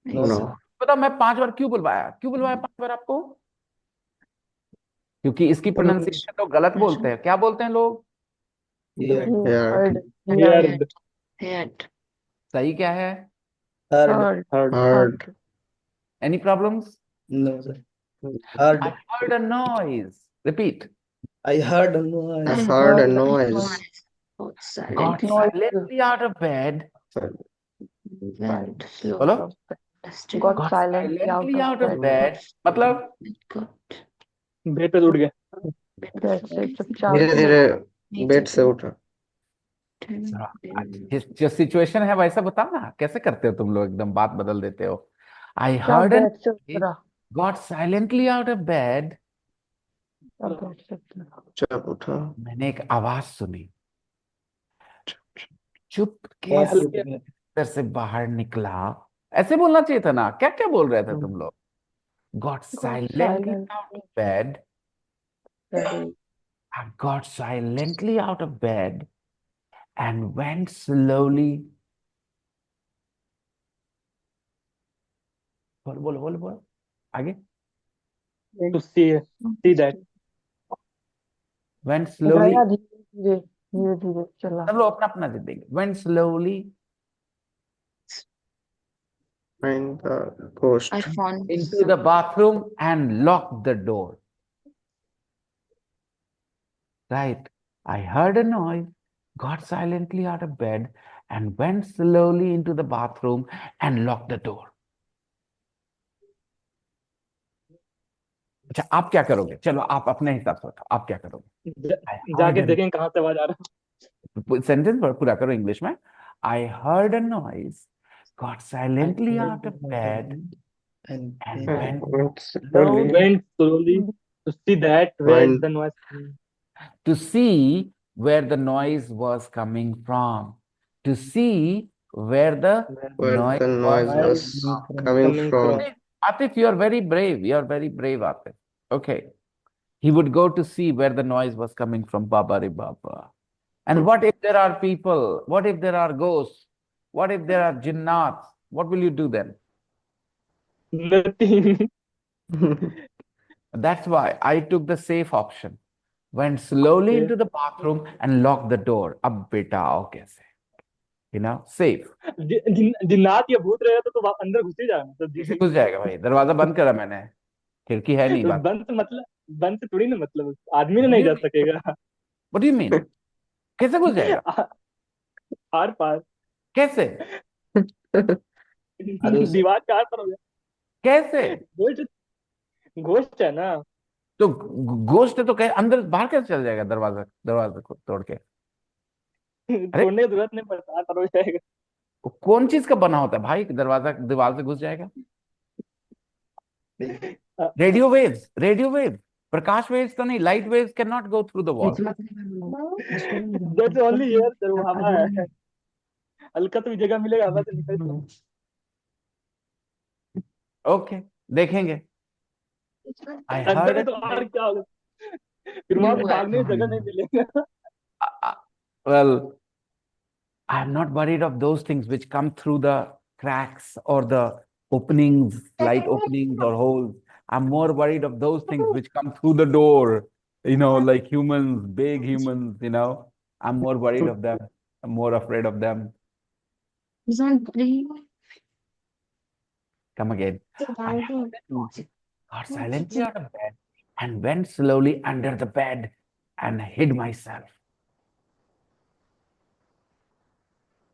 No, no sir. बताओ मैं 5 बार क्यों बुलवाया 5 बार आपको? क्योंकि इसकी pronunciation लोग गलत बोलते हैं. क्या बोलते हैं लोग? Heard. Heard. Heard. Heard. सही क्या है? heard Heard. Heard. heard Any problems? no sir heard I heard a noise. Repeat. I heard a I noise heard a noise Got Got silent. silently out of bed. Went slow. बोलो. Got Got silently out of bed. मतलब Got bed पे उठ गया. That's it. चुपचाप धीरे धीरे bed से उठा जो सिचुएशन है वैसा बताओ ना. कैसे करते हो तुम लोग, एकदम बात बदल देते हो. I क्या heard a बेड से उतरा got silently out of bed. क्या बेड से उतरा जब उठा मैंने एक आवाज सुनी. चुप के बहुत अंदर से बाहर निकला. ऐसे बोलना चाहिए था ना. क्या क्या बोल रहे थे तुम लोग? Got silently silent. out of bed. I got silently out of bed and went slowly. बोल आगे. To see that. Went slowly. गया धीरे धीरे धीरे चला सब लोग अपना अपना देंगे. Went slowly find the ghost I found into the bathroom and locked the door. Right. I heard a noise, got silently out of bed, and went slowly into the bathroom and locked the door. अच्छा, आप क्या करोगे? चलो आप अपने हिसाब से बताओ, आप क्या करोगे? जाके देखें कहाँ से आवाज आ रहा है. सेंटेंस पूरा करो इंग्लिश में. I heard a noise, got silently out of bed, and and then went slowly Went slowly to see that where Went- the noise. to see where the noise was coming from. To see where the where noise the noise was was coming from Atif, you are very brave. You are very brave, Atif. Okay. he would go to see where the noise was coming from. Baba re Baba. And what if there are people? What if there are ghosts? What if there are jinnats? What will you do then? Nothing. That's why I took the safe option. Went slowly Okay. into the bathroom and locked the door. Ab beta आओ कैसे? Safe. जिन्नात या भूत रहेगा तो अंदर घुस ही जाएगा मतलब कैसे घुस जाएगा भाई? दरवाजा बंद करा मैंने, खिड़की है नहीं बात। बंद से थोड़ी ना मतलब आदमी ने नहीं जा सकेगा। What do you mean? कैसे घुस जाएगा? आर पार कैसे? दीवार के आर पार हो गया। कैसे? घोस्ट है ना। तो घोस्ट है तो कहे अंदर बाहर कैसे चल जाएगा? दरवाजा को तोड़ के तोड़ने की जरूरत नहीं पड़ता, आर पार हो जाएगा। वो कौन चीज का बना होता है भाई? दरवाजा दीवार से घुस जाएगा? रेडियो वेव्स, प्रकाश वेव्स तो नहीं, light waves can not go through the wall. That's only here, sir, वो हवा है। हल्का तो जगह मिलेगा हवा से निकल। ओके, देखेंगे। I heard अंदर it. तो और क्या होगा? फिर वहां पे भागने की जगह नहीं मिलेगा। Well, I'm not worried of those things which come through the cracks or the openings, slight openings or holes. I'm more worried of those things which come through the door, like humans, big humans, I'm more worried of them. I'm more afraid of them. He's on break. Come again. I got silently out of bed and went slowly under the bed and hid myself.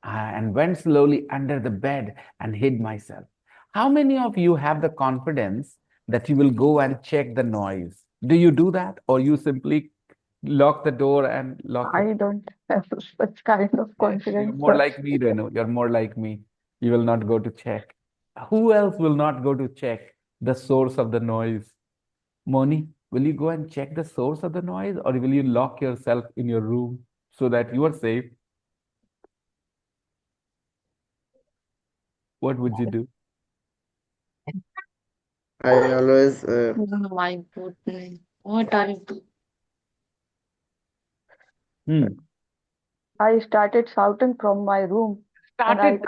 And went slowly under the bed and hid myself. How many of you have the confidence that you will go and check the noise? Do you do that, or you simply lock the door and lock it? I don't have such kind of confidence. You're more sir. like me, Renu. You're more like me. You will not go to check. Who else will not go to check the source of the noise? Moni, will you go and check the source of the noise, or will you lock yourself in your room so that you are safe? What would you do? I always Oh my goodness. What are you doing? I started shouting from my room. Started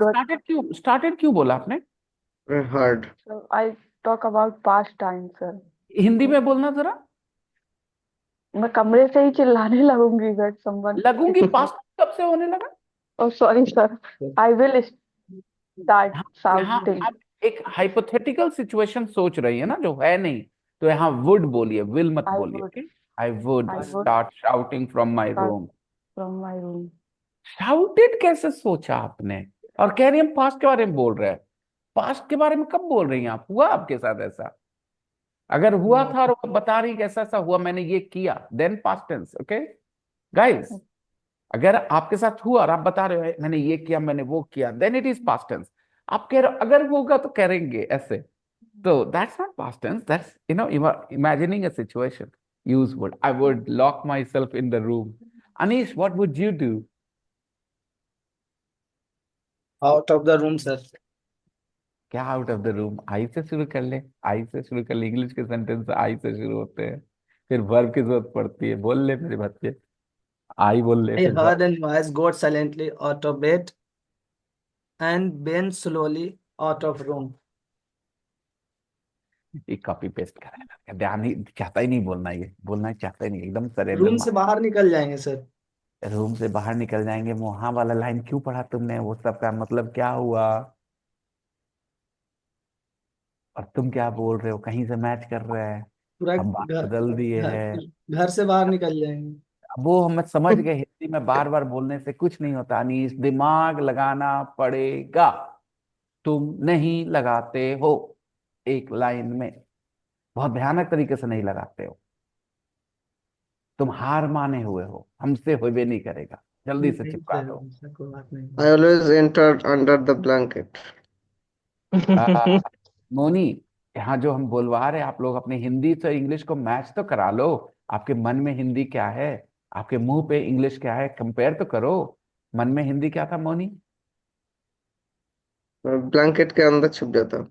क्यों बोला आपने? heard. So I talk about past time, sir. Hindi में बोलना जरा। मैं कमरे से ही चिल्लाने लगूंगी that someone. लगूंगी पास्ट कब से होने लगा? Oh, sorry, sir. I will start यहाँ shouting. आप एक हाइपोथेटिकल सिचुएशन सोच रही है ना, जो है नहीं, तो यहाँ वुड बोलिए, विल मत I बोलिए। would I would I would start shouting from my start room. from my room. Shouted कैसे सोचा आपने? और कह रही हम पास्ट के बारे में बोल रहे हैं। पास्ट के बारे में कब बोल रही हैं आप? हुआ आपके साथ ऐसा? अगर हुआ था और वो बता रही कि ऐसा ऐसा हुआ, मैंने ये किया, then past tense, okay? Guys, अगर आपके साथ हुआ और आप बता रहे हो मैंने ये किया, मैंने वो किया, then it is past tense. आप कह रहे हो अगर होगा तो करेंगे ऐसे, तो that's not past tense. That's imagining a situation. Use would. I would lock myself in the room. Anish, what would you do? Out of the room, sir. क्या आउट ऑफ द रूम? आई से शुरू कर ले, आई से शुरू कर ले। English के सेंटेंस आई से शुरू होते हैं, फिर वर्ब की जरूरत पड़ती है। बोल ले मेरे बच्चे, आई बोल ले, I फिर heard a noise, got silently out of bed and went slowly out of room. Copy paste करा, ध्यान ही चाहता ही नहीं बोलना, ये बोलना चाहता ही नहीं, एकदम रूम से सरेंडर। बाहर निकल जाएंगे सर। रूम से बाहर निकल जाएंगे, वहां वाला लाइन क्यों पढ़ा तुमने? वो सब का मतलब क्या हुआ? और तुम क्या बोल रहे हो? कहीं से मैच कर रहे हैं? पूरा हम बात घर बदल दिए हैं। घर से बाहर निकल जाएंगे। वो हम समझ गए, हिंदी में बार बार बोलने से कुछ नहीं होता। अनीश, दिमाग लगाना पड़ेगा, तुम नहीं लगाते हो एक लाइन में, बहुत भयानक तरीके से नहीं लगाते हो। तुम हार माने हुए हो, हमसे होवे नहीं करेगा, जल्दी से चिपका दो। कोई बात नहीं। I always entered under the blanket. Moni, यहाँ जो हम बोलवा रहे हैं, आप लोग अपनी हिंदी से इंग्लिश को मैच तो करा लो। आपके मन में हिंदी क्या है, आपके मुंह पे इंग्लिश क्या है, कंपेयर तो करो। मन में हिंदी क्या था मोनी? ब्लैंकेट के अंदर छुप जाता।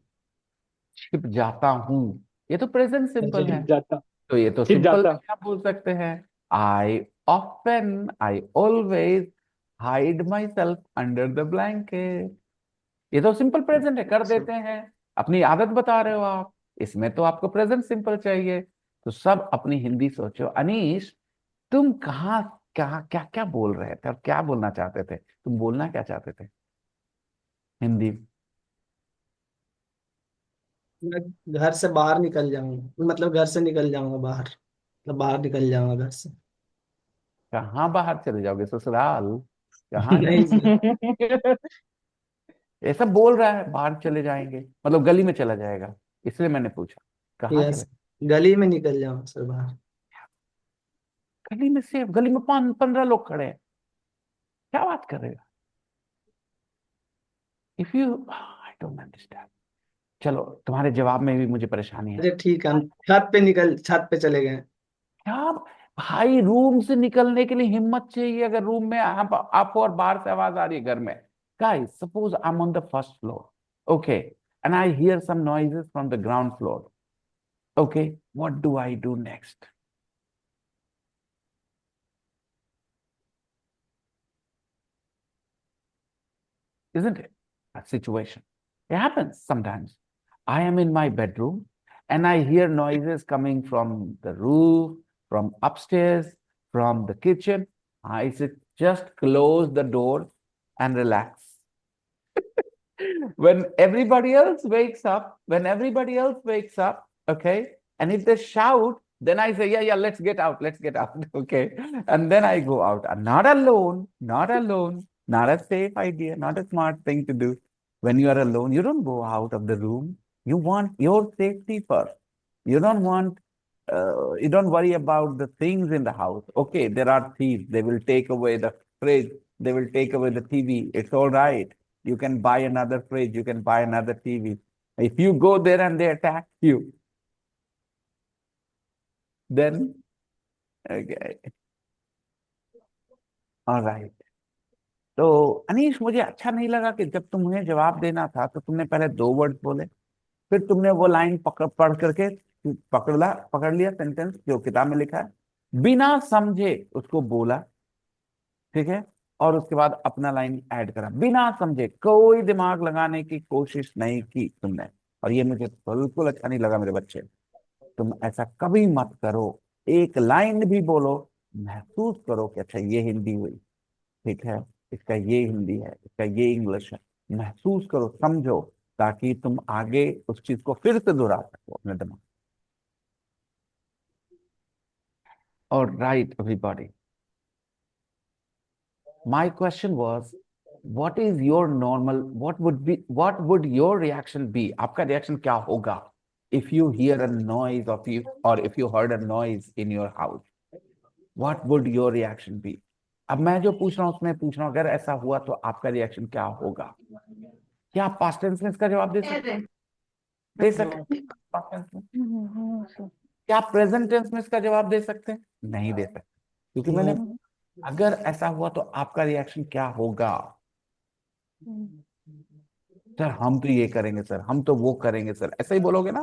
छिप जाता हूँ, ये तो प्रेजेंट सिंपल है। जाता। तो ये तो छिप सिंपल जाता। आप बोल सकते हैं, I always hide my self under the blanket. ये तो सिंपल प्रेजेंट है, कर देते हैं, अपनी आदत बता रहे हो आप, इसमें तो आपको प्रेजेंट सिंपल चाहिए। तो सब अपनी हिंदी सोचो। अनीश, तुम कहाँ क्या क्या क्या बोल रहे थे और क्या बोलना चाहते थे? तुम बोलना क्या चाहते थे हिंदी? मैं घर से बाहर निकल जाऊंगा, मतलब घर से निकल जाऊंगा बाहर, मतलब बाहर निकल जाऊंगा घर से। कहाँ बाहर चले जाओगे, ससुराल? कहाँ नहीं जाओगे? सर। ऐसा बोल रहा है बाहर चले जाएंगे, मतलब गली में चला जाएगा, इसलिए मैंने पूछा कहाँ चले। यस, गली में निकल जाऊंगा सर बाहर। गली में से, गली में 15 लोग खड़े हैं, क्या बात कर रहे हो? If you, I don't understand. चलो, तुम्हारे जवाब में भी मुझे परेशानी है। अरे ठीक है, हम छत पे चले गए। क्या भाई, रूम से निकलने के लिए हिम्मत चाहिए। अगर रूम में आप और बाहर से आवाज आ रही है घर में, guys suppose I am on the first floor, okay, and I hear some noises from the ground floor, okay, what do I do next? Isn't it a situation? It happens sometimes. I am in my bedroom and I hear noises coming from the roof, from upstairs, from the kitchen. I say, just close the door and relax. When everybody else wakes up, okay, and if they shout, then I say, yeah, let's get out, okay, and then I go out. And not alone, not a safe idea, not a smart thing to do. When you are alone, you don't go out of the room. You want your safety first. You don't want, you don't worry about the things in the house. Okay, there are thieves. They will take away the fridge. They will take away the TV. It's all right. You can buy another fridge. You can buy another TV. If you go there and they attack you, then, okay, all right. तो अनीश, मुझे अच्छा नहीं लगा कि जब तुम्हें जवाब देना था तो तुमने पहले 2 वर्ड बोले, फिर तुमने वो लाइन पढ़ करके पकड़ लिया सेंटेंस जो किताब में लिखा है, बिना समझे उसको बोला, ठीक है, और उसके बाद अपना लाइन ऐड करा, बिना समझे, कोई दिमाग लगाने की कोशिश नहीं की तुमने। और ये मुझे बिल्कुल अच्छा नहीं लगा मेरे बच्चे। तुम ऐसा कभी मत करो। एक लाइन भी बोलो, महसूस करो कि अच्छा ये हिंदी हुई, ठीक है, इसका ये हिंदी है, इसका ये इंग्लिश है, महसूस करो, समझो, ताकि तुम आगे उस चीज को फिर से दोहरा सको अपने दिमाग। और right everybody, my question was, what is your normal, what would your reaction be? आपका reaction क्या होगा if you hear a noise of you, or if you heard a noise in your house? What would your reaction be? अब मैं जो पूछ रहा हूँ उसमें पूछ रहा हूँ, अगर ऐसा हुआ तो आपका रिएक्शन क्या होगा? क्या आप पास्ट टेंस में इसका जवाब दे सकते हैं? दे सकते हैं past tense में? क्या आप प्रेजेंट टेंस में इसका जवाब दे सकते हैं? नहीं दे सकते, क्योंकि मैंने, अगर ऐसा हुआ तो आपका रिएक्शन क्या होगा? सर हम तो ये करेंगे, सर हम तो वो करेंगे, सर ऐसा ही बोलोगे ना?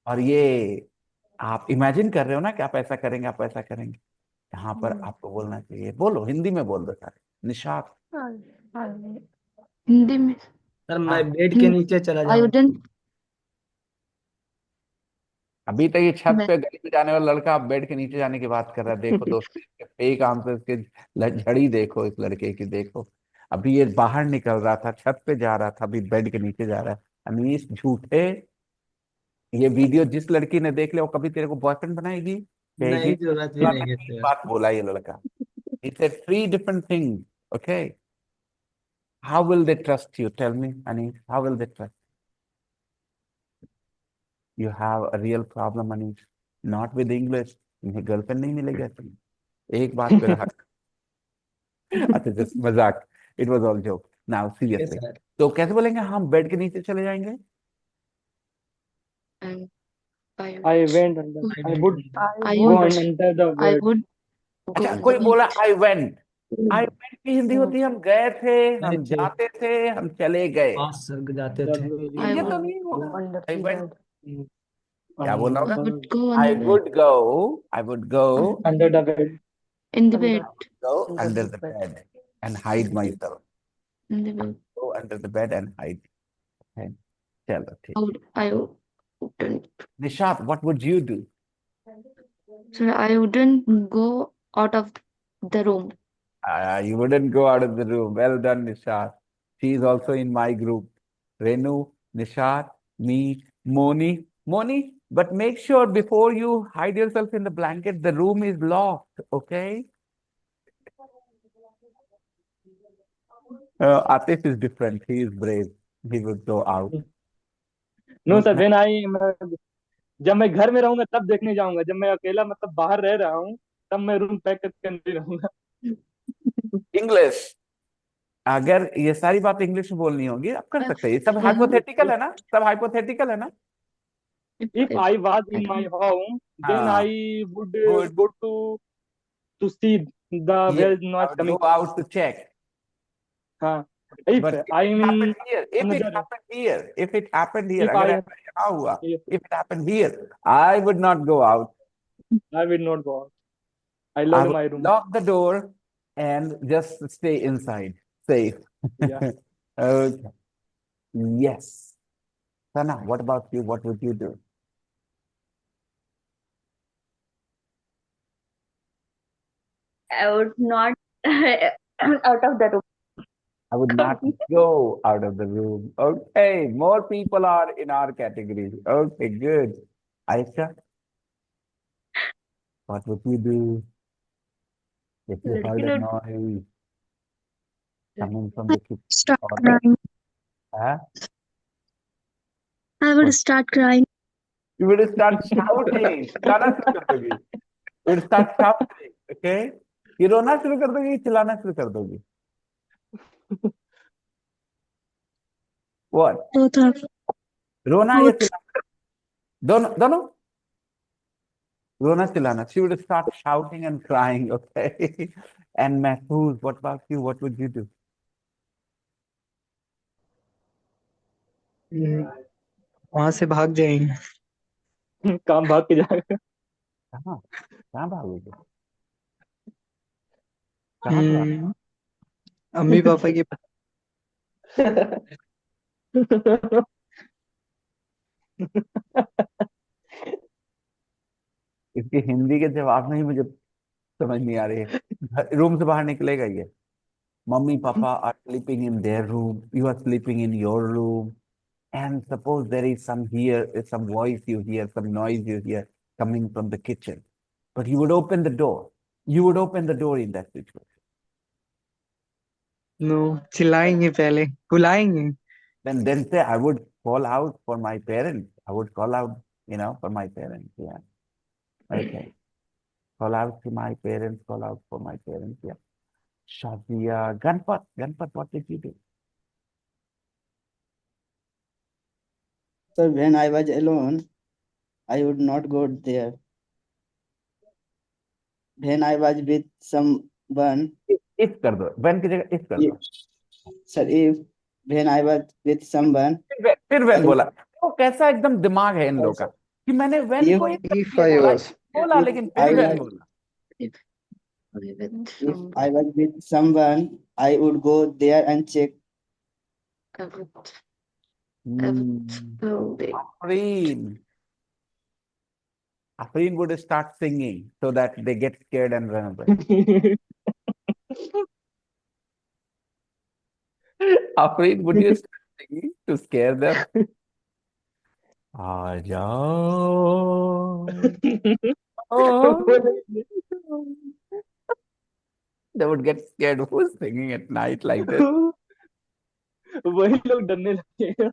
और ये आप इमेजिन कर रहे हो ना कि आप ऐसा करेंगे, आप ऐसा करेंगे। यहाँ पर आपको बोलना चाहिए, बोलो हिंदी में बोल दो सारे। निशात, हिंदी में। सर मैं बेड के नीचे चला I जाऊंगा। wouldn't. अभी तक ये छत मैं पे गली में जाने वाला लड़का अब बेड के नीचे जाने की बात कर रहा है। देखो दोस्तों, फेक आंसर के झड़ी देखो इस लड़के की, देखो अभी ये बाहर निकल रहा था, छत पे जा रहा था, अभी बेड के नीचे जा रहा है। अनीश झूठे, ये वीडियो जिस लड़की ने देख लिया वो कभी तेरे को बॉयफ्रेंड बनाएगी, कहेगी नहीं, जरूरत भी नहीं है सर। बात बोला ये लड़का। It's a 3 different thing, okay. How will they trust you, tell me Anish, how will they trust? You have a real problem Anish, not with English. तुम्हें गर्लफ्रेंड नहीं मिलेगी तुम्हें, एक बात पे रहा। अच्छा जस्ट मजाक, it was all joke, now yes seriously. Sir. तो कैसे बोलेंगे हम बेड के नीचे चले जाएंगे? And I I went under. I would I go would under the I bed. would go अच्छा, on कोई the बोला beach. I went, I went की हिंदी होती है हम गए थे, गए हम थे, जाते थे, हम चले गए। पास सर जाते The थे। very तो I ये would तो नहीं होगा। under I the went, bed. क्या बोलना होगा? I would go on I the bed. would go Under the bed. In the bed. go Under under the the bed. bed and hide myself. In the bed. Go under the bed and hide. Okay. चलो ठीक. I wouldn't. Nishat, what would you do? So I wouldn't go out of the room. You wouldn't go out of the room. Well done, Nishat. She is also in my group. Renu, Nishat, me, Moni. Moni, but make sure before you hide yourself in the blanket, the room is locked, okay? Atif is different. He is brave. He would go out. No sir, when जब मैं घर में रहूंगा तब देखने जाऊंगा. जब मैं अकेला मतलब बाहर रह रहा हूँ तब मैं रूम पैक करके नहीं रहूंगा. इंग्लिश. अगर ये सारी बात इंग्लिश में बोलनी होगी, आप कर सकते हैं. ये सब Yeah. हाइपोथेटिकल है ना? सब हाइपोथेटिकल है ना? If I was in my home, then Ah. I would Would. go to see the Yes, where I noise would coming. go out to check. हाँ. If But if I it am in happened here, if it another, happened here, if it happened here, if अगर I ऐसा यहाँ हुआ, yes, if it happened here, I would not go out. I will not go out. I I love would my room. lock the door and just stay inside, safe. Yeah. Okay. Yes. Sana, what about you? What would you do? I would not out of the room. I would not go out of the room. Okay, more people are in our category. Okay, good. Aisha, what would you do if you heard a noise coming from the kitchen? Start Or crying. huh? I would start crying. You would start shouting. चिल्लाना शुरू कर दोगी. You would start shouting. Okay? ये रोना शुरू कर दोगी, चिल्लाना शुरू कर दोगी. What? Both of रोना या both. चिल्लाना? दोनों दोनों. रोना चिल्लाना. She would start shouting and crying. Okay? And Mahfouz, what about you? What would you do? वहां से भाग जाएंगे. काम भाग के जाएगा. कहाँ? कहाँ भागोगे? कहाँ भागोगे? अम्मी पापा की इसकी हिंदी के जवाब में ही मुझे समझ नहीं आ रही है. रूम से बाहर निकलेगा ये. Mummy papa are sleeping in their room. You are sleeping in your room. And suppose there is some voice you hear, some noise you hear coming from the kitchen. But you would open the door. You would open the door in that situation. No चिल्लाएंगे पहले बुलाएंगे. Then say, I would call out for my parents. I would call out, for my parents. Yeah. Okay. Call out to my parents, call out for my parents. Yeah. Shazia, Ganpat, what did you do? So when I was alone, I would not go there. When I was with someone, If कर दो. When की जगह if कर दो. sir, if when I was with someone, फिर when बोला. वो कैसा एकदम दिमाग है इन लोगों का कि मैंने when If- को एकदम If I was, बोला if लेकिन I फिर when was- बोला. if I was with someone, I would go there and check. I would Hmm. go there. Afreen would start singing so that they get scared and run away. Afreen, would you start singing to scare them? Aajaao. Oh. They would get scared. Who's singing at night like this? वही लोग डरने लगेगा.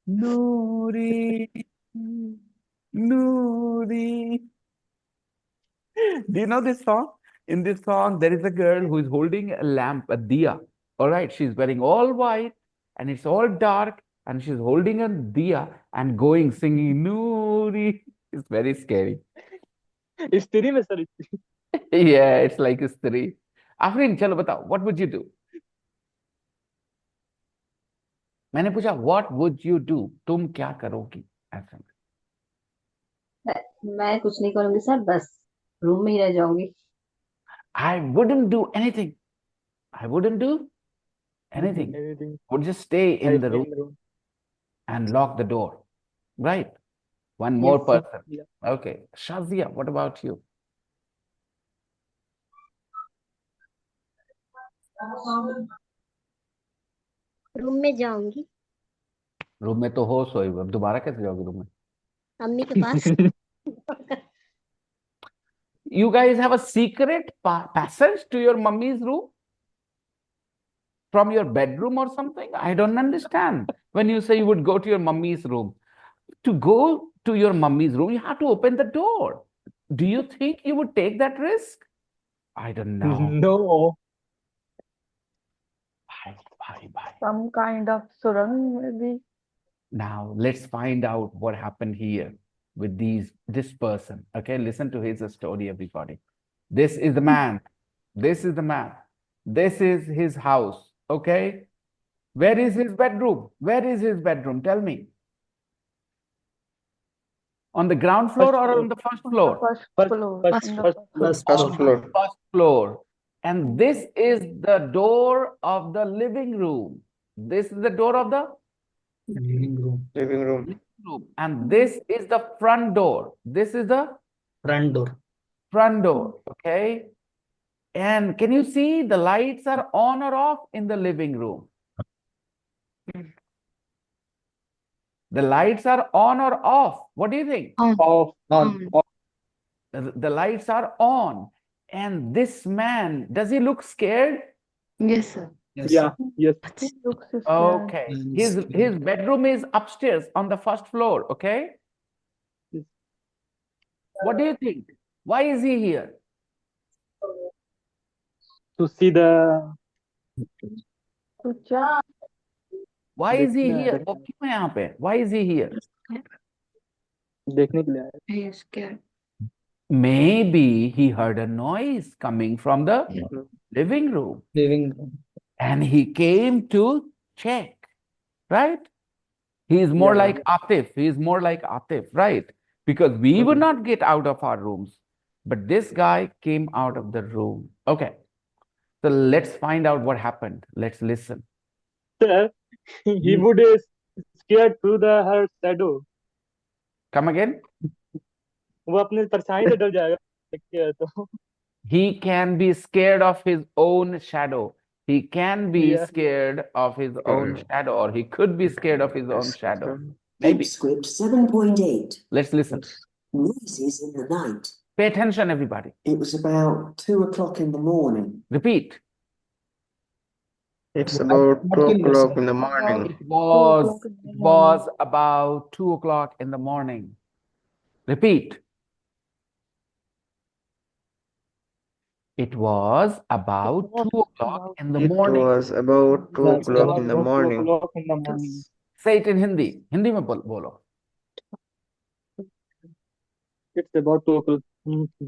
Noori, Noori. Do you know this song? In this song, there is a girl who is holding a lamp, a diya. All right, she's wearing all white and it's all dark, and she's holding a diya and going singing Noori. It's very scary. स्त्री में sir. Yeah, it's like a story. Afreen, chalo batao, what would you do? मैंने पूछा what would you do, तुम क्या करोगी ऐसे में? मैं कुछ नहीं करूंगी सर, बस रूम में ही रह जाऊंगी। I wouldn't do anything. I wouldn't do anything. Anything. Would just stay I in the stay room in the room. and lock the door. Right? One more Yes, sir. person. Yeah. Okay. Shazia, what about you? Room में जाऊंगी, room में तो हो सोई, अब दोबारा कैसे जाओगे रूम में? मम्मी के पास। You guys have a secret passage to your mummy's room from your bedroom or something? I don't understand. When you say you would go to your mummy's room, to go to your mummy's room, you have to open the door. Do you think you would take that risk? I don't know. No. Bye. Some kind of surang maybe. Now let's find out what happened here with this person. Okay, listen to his story, everybody. This is the man. This is the man. This is his house. Okay. Where is his bedroom? Where is his bedroom? Tell me. On the ground floor First or floor. on the first On the floor? first First- floor. first- On the first- first First floor. floor. First floor. And this is the door of the living room. This is the door of the Living room. Living room. room. And this is the front door. This is the Front door. front door. Okay. And can you see the lights are on or off in the living room? The lights are on or off? What do you think? Off. On. The lights are on. And this man, does he look scared? Yes, sir. Yes. Yeah. Yes. He looks scared. Okay. His Scared. bedroom is upstairs on the first floor. Okay. Yes. What do you think? Why is he here? To see the. To check. Why is he देखना here? है, वो क्यों है यहाँ पे? Why is he here? देखने के लिए आया। He is scared. Maybe he heard a noise coming from the living room Living room. and he came to check, right? He is more Yeah. like Atif. He is more like Atif, right? Because we would not get out of our rooms, but this guy came out of the room. Okay. So let's find out what happened. Let's listen. Sir, he would scared through her shadow. Come again. वो अपने परछाई से डर जाएगा देख के तो। He can be scared of his own shadow. He can be Yeah. scared of his own shadow, or he could be scared of his own shadow. Deep Maybe. script 7.8. Let's listen. Noises in the night. Pay attention, everybody. It was about 2 o'clock in the morning. Repeat. It's about 2 o'clock in the It morning. was about 2 o'clock in the morning. Repeat. It was about 2 o'clock in the It morning. was about 2 That's o'clock in the About 2 morning. o'clock in the morning. Say it in Hindi. Hindi में बोलो. It's about 2 o'clock.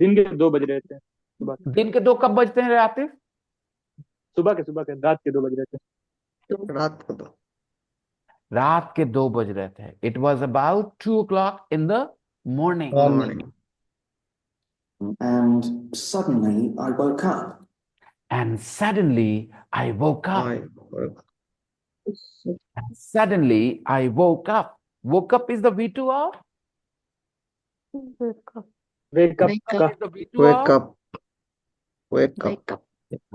दिन के 2 बज रहे थे सुबह दिन के 2 कब बजते हैं आतिफ? सुबह के रात के 2 बज रहे थे। रात को तो रात के 2 बज रहे थे. It was about 2 o'clock in the morning. morning. And suddenly I woke up. And suddenly I woke up. I woke And suddenly I woke up. Woke up is the V2 of? Wake up. Wake up Wake का Is the V2 Wake of? up. Wake up. Wake up.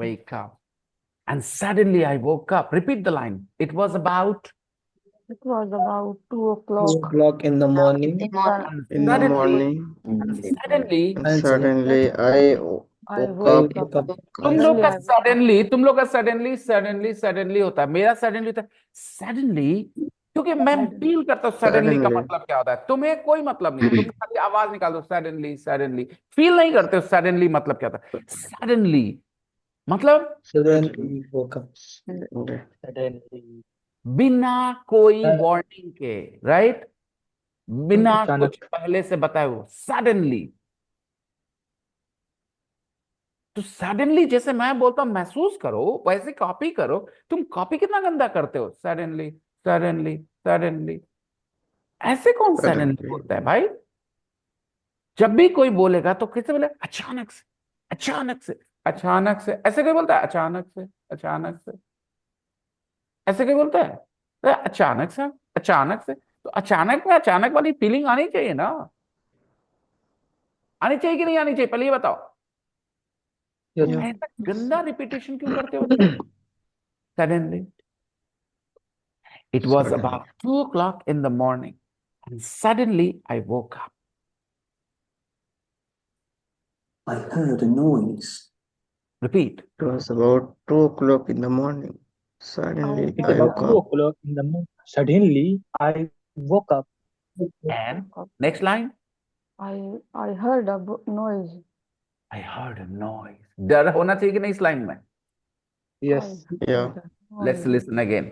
Wake up. And suddenly I woke up. Repeat the line. It was about. It was about 2 2 o'clock. o'clock in the morning. In morning. In the Suddenly, morning. suddenly, And suddenly I I woke woke up. up. तुम लोग का Suddenly I woke up. तुम लोग का suddenly होता है. मेरा suddenly होता है. Suddenly, क्योंकि मैं फील करता हूँ suddenly का Suddenly. मतलब क्या होता है. तुम्हें कोई मतलब नहीं. तुम खाली आवाज निकाल दो suddenly. फील नहीं करते हो suddenly मतलब क्या होता है. Suddenly मतलब Suddenly woke up. suddenly बिना कोई वार्निंग के, राइट? बिना अचानक। कुछ पहले से बताए हुए सडनली. तो सडनली जैसे मैं बोलता हूं महसूस करो, वैसे कॉपी करो. तुम कॉपी कितना गंदा करते हो. Suddenly suddenly, suddenly. ऐसे कौन सडनली Suddenly. बोलता है भाई? जब भी कोई बोलेगा तो कैसे बोले? अचानक से, अचानक से, अचानक से। ऐसे कोई बोलता है? अचानक से, अचानक से। ऐसे कोई बोलता है? तो अचानक से, अचानक से। तो अचानक में अचानक वाली फीलिंग आनी चाहिए ना? आनी चाहिए कि नहीं आनी चाहिए? पहले ये बताओ। Yes. ऐसा गंदा रिपीटेशन क्यों करते हो? Suddenly. It was Suddenly. about 2 o'clock in the morning, and suddenly I woke up. I heard a noise. Repeat. It was about 2 o'clock in the morning. Suddenly It's I about woke 2 up. o'clock in the morning. Suddenly, I woke up. And next line. I heard a noise. I heard a noise. डर होना चाहिए कि नहीं इस line में? Yes. Yeah. Let's listen again.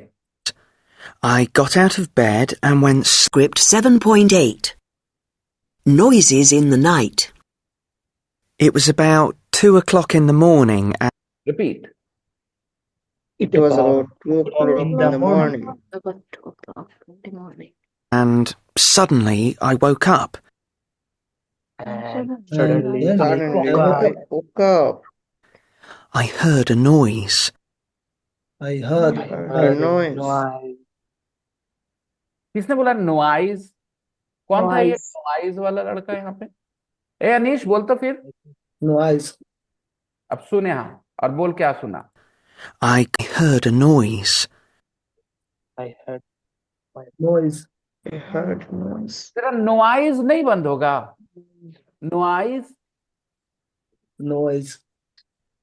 I got out of bed and went. Script 7.8. Noises in the night. It was about 2 o'clock in the morning, and Repeat. It was about 2 o'clock in the morning. About 2 o'clock in the morning. and suddenly I woke up. And And suddenly, then Suddenly I I woke up. I heard a noise. I heard I heard a noise. noise. किसने बोला noise? कौन था ये Noise. Noise वाला लड़का यहाँ पे? ए अनीश, बोल तो फिर। noise. अब सुन यहाँ और बोल क्या सुना? I heard a noise. I heard Noise. I heard a noise. तेरा नॉइज नहीं बंद होगा? नॉइज। Noise.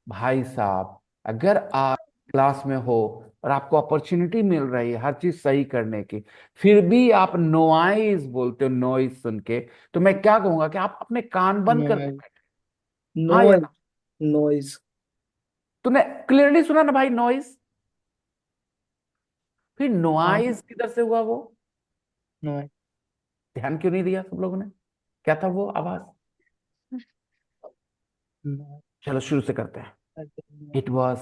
भाई साहब, अगर आप क्लास में हो और आपको अपॉर्चुनिटी मिल रही है हर चीज सही करने की, फिर भी आप नॉइज बोलते हो नॉइज सुन के, तो मैं क्या कहूंगा कि आप अपने कान बंद कर Noise. हाँ या Noise. ना? Noise. तूने क्लियरली सुना ना भाई नॉइज? फिर नॉइज किधर से हुआ वो? noise. ध्यान क्यों नहीं दिया सब लोगों ने? क्या था वो आवाज? Noise. चलो शुरू से करते हैं। It was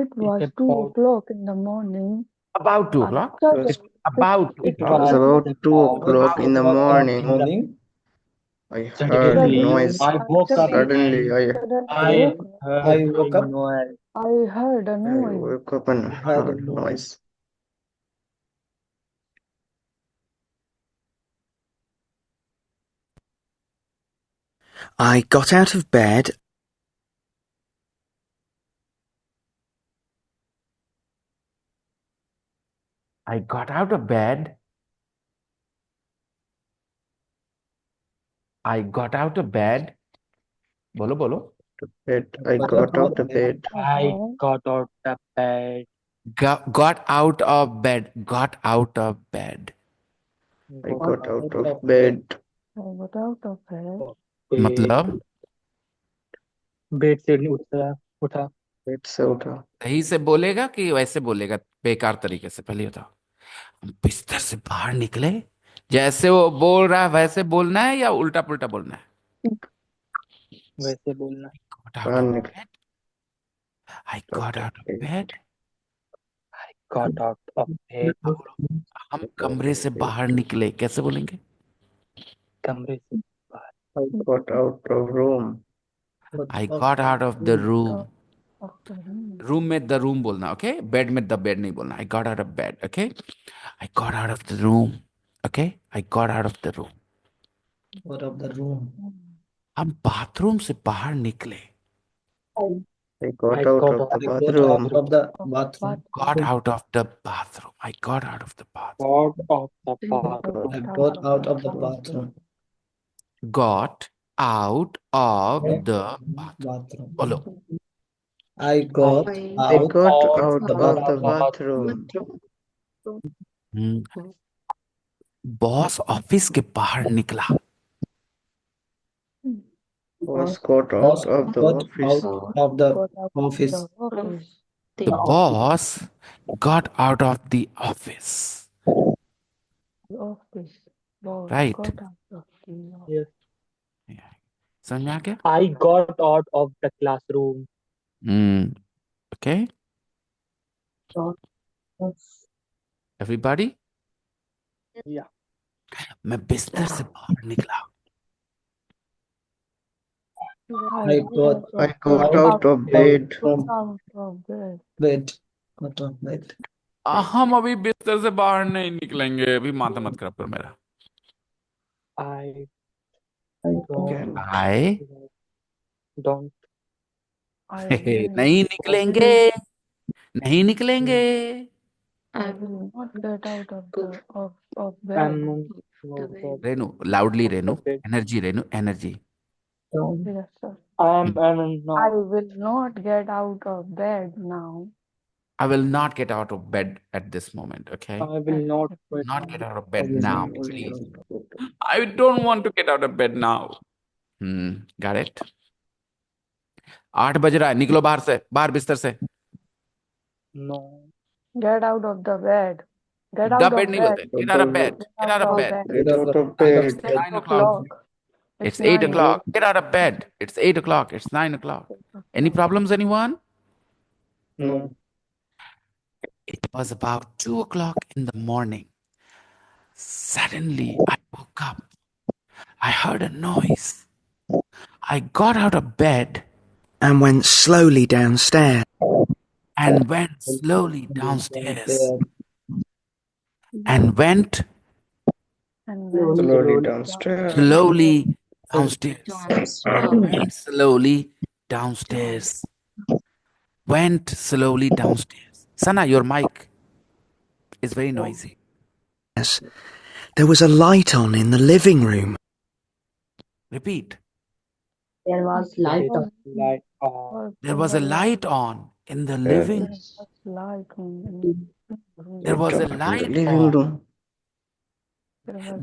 It was It's 2 about o'clock in the morning. About 2 And o'clock. suddenly, About it It was about 2 o'clock in the morning. Morning. I heard a suddenly noise. I woke up Suddenly and I I woke up. noise. I heard a I noise. woke up and Heard a heard noise. noise. I got out of bed. I got out of bed. I got out of bed. बोलो बोलो. Bed. I got out of bed. I got out of bed. Got out of bed. Got out of bed. I got out of bed. I got out of bed. मतलब bed से नहीं उठा Bed से उठा. सही से बोलेगा कि वैसे बोलेगा बेकार तरीके से? पहले बताओ। हम बिस्तर से बाहर निकले, जैसे वो बोल रहा है वैसे बोलना है या उल्टा पुल्टा बोलना है? वैसे बोलना। Got out बाहर of निकले. bed. I got out of bed. Got out of bed. हम कमरे से बाहर निकले, कैसे बोलेंगे? कमरे से I got out of room. I got out of the room. Of the room. Room में द रूम बोलना, ओके? बेड में द बेड नहीं बोलना। I got out of bed, okay? I got out of the room, okay? I got out of the room. Out of the room. हम bathroom से बाहर निकले। I got out of the I got bathroom. out of the bathroom. Got out of the bathroom. I got out of the bathroom. got out of the bathroom. I got out of the bathroom. Got out of the bathroom. Bathroom. बोलो। I got I out got of out the of the bathroom. bathroom. Boss office के बाहर निकला। Was got Boss out of the got office. out of the Got out of office. the office. The boss got out of the office. The office. Boss Right. got out of the office. Yes. समझ में आ गया? I got out of the classroom. Okay. Everybody? या मैं बिस्तर से बाहर निकला। I got I got out of bed. Out of bed. bed. Out of bed. हम अभी बिस्तर से बाहर नहीं निकलेंगे, अभी माथा मत खराब कर मेरा। आई आए डोंट I will नहीं निकलेंगे, नहीं निकलेंगे। I will not get out of the of I am bed. Renu, loudly Renu, bed. Energy Renu, energy. Yes, sir. I am I not will not get out of bed now. I will not get out of bed at this moment, okay? I will not Not get out of bed now, please. I don't want to get out of bed now. Got it? 8 बज रहा है, निकलो बाहर से, बाहर बिस्तर से। No Get out of the bed. Get The out bed of नहीं bed. बोलते, get out of bed, get out of bed। Get out of bed. It's 9 o'clock. 8 o'clock. It's 8 9 o'clock. Get out of bed. It's 8 o'clock. It's 9 o'clock. Any problems, anyone? No It was about 2 o'clock in the morning. Suddenly, I woke up. I heard a noise. I got out of bed and went slowly downstairs. and went slowly downstairs. And went and then Slowly downstairs. slowly downstairs. Went slowly downstairs. Went slowly downstairs. Sana, your mic is very noisy. There was a light on in the living room. Repeat. There was light on. Light There was a light on in the living. light on. There was a In the light living on. room.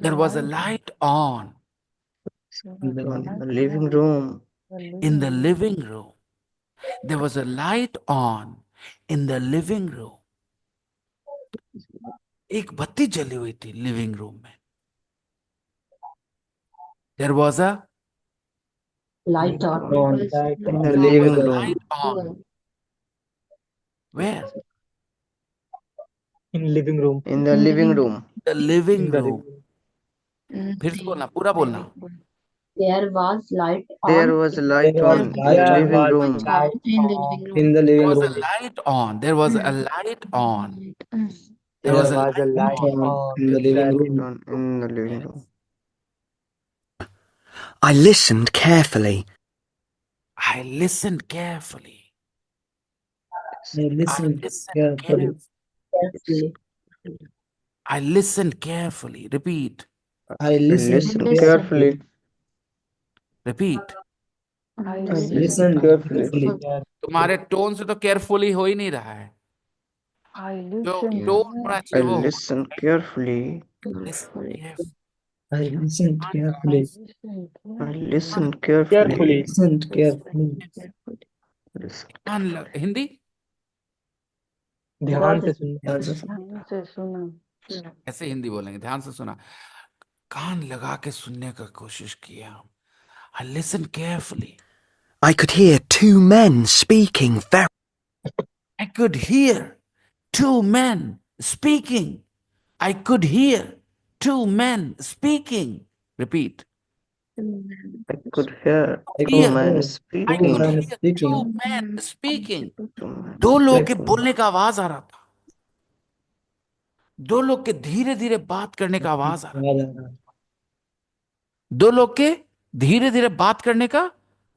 There was a light on In the living room. in the living room. There was a light on in the living room. एक बत्ती जली हुई थी living room में. There was a Light on. In the living room. light on. Where? In living room In the living room. The living In the room. फिर से बोलना, पूरा बोलना. There was light on. There was a light There was on in the light on. living room. In the living room. In the There was living a room. light on. There was a light on. There There was a was a light light on. on In the living Light room. on in the living room. I listened carefully. I listened carefully. I I listened listened carefully. Carefully. I listened carefully. Repeat. I I listened listened carefully. Repeat. I I listened listened carefully. carefully. तुम्हारे tone से तो carefully हो ही नहीं रहा है. I जो listened tone थोड़ा I चाहिए वो listened carefully. listen carefully. I listened carefully. I listened carefully. carefully Listened carefully. कान लग हिंदी ध्यान से सुनना ध्यान से ध्यान से सुना. ऐसे हिंदी बोलेंगे. ध्यान से सुना, कान लगा के सुनने का कोशिश किया. I listened carefully. I could hear two men speaking very I could hear two men speaking. I could hear two men speaking. Repeat. I could hear I two could men hear I speaking. could men hear speaking. two men speaking. Two men दो लोग के speaking. बोलने का आवाज आ रहा था. दो लोग के धीरे धीरे बात करने का आवाज आ रहा था. आवाज आ रहा है. दो लोग के धीरे धीरे बात करने का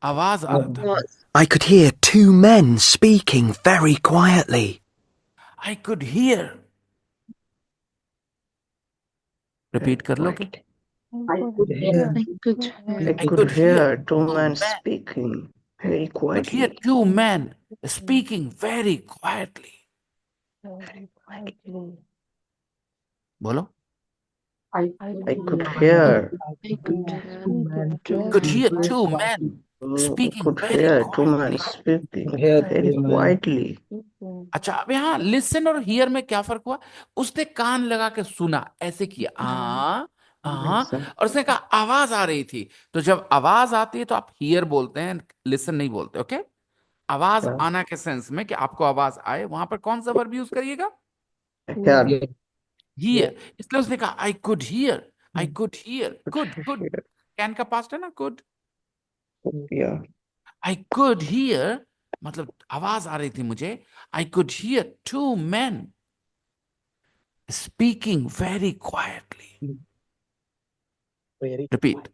आवाज आ रहा था. I could hear two men speaking very quietly. I could hear. Repeat कर लोगे? I could hear. I could hear two men speaking very Could hear quietly. two men speaking very quietly. very quietly. बोलो. I I could hear. Could hear two men speaking Could very hear two quietly. men speaking Hear very two men. quietly. अच्छा, अब यहाँ listen और here में क्या फर्क हुआ? उसने कान लगा के सुना, ऐसे किया और उसने कहा आवाज आ रही थी. तो जब आवाज आती है तो आप हियर बोलते हैं, लिसन नहीं बोलते. ओके, आवाज आना के सेंस में कि आपको आवाज आए, वहां पर कौन सा वर्ब यूज करिएगा? Hear. हियर, इसलिए उसने कहा I could hear, I could hear, good good Here. Can का पास्ट है ना, good. Yeah. I could hear मतलब आवाज आ रही थी मुझे, I could hear two men speaking very quietly. Repeat.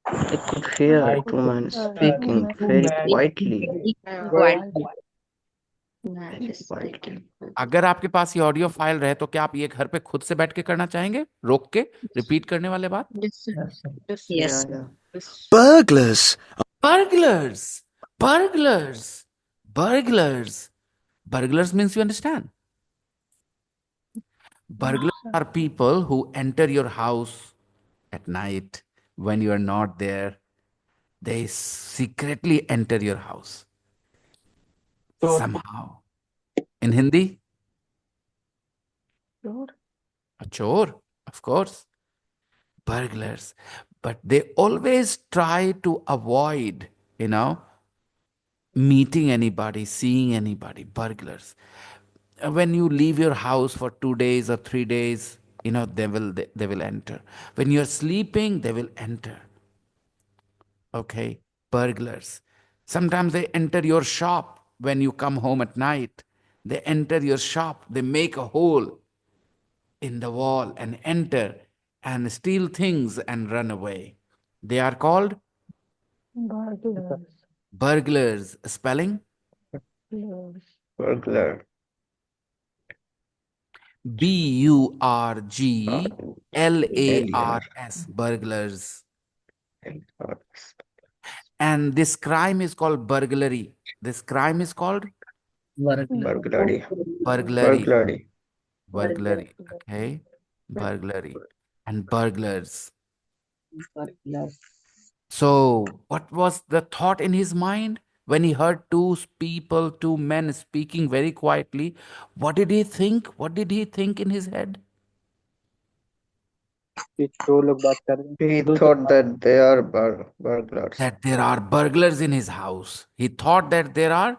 I could hear two men speaking very quietly. Very quietly. अगर आपके पास ये ऑडियो फाइल रहे तो क्या आप ये घर पे खुद से बैठ के करना चाहेंगे, रोक के रिपीट करने वाले बात? Yes. Yeah. Burglars! Burglars, burglars, burglars. Burglars means you understand. Burglars are people who enter your house at night when you are not there. They secretly enter your house somehow. In Hindi? A chore, of course. Burglars. But they always try to avoid, meeting anybody, seeing anybody. Burglars. When you leave your house for 2 days or 3 days, they will enter. When you're sleeping, they will enter. Okay, burglars. Sometimes they enter your shop when you come home at night. They enter your shop. They make a hole in the wall and enter and steal things and run away. They are called Burglars. burglars. Spelling? Burglar. Burglars. Burglars. And this crime is called burglary. This crime is called Burglary. burglary. Burglary. Okay. Burglary. And burglars. So, what was the thought in his mind when he heard two men speaking very quietly? What did he think? What did he think in his head? कि दो लोग बात कर रहे हैं, He दो thought that they are burglars. That there are burglars in his house. He thought that there are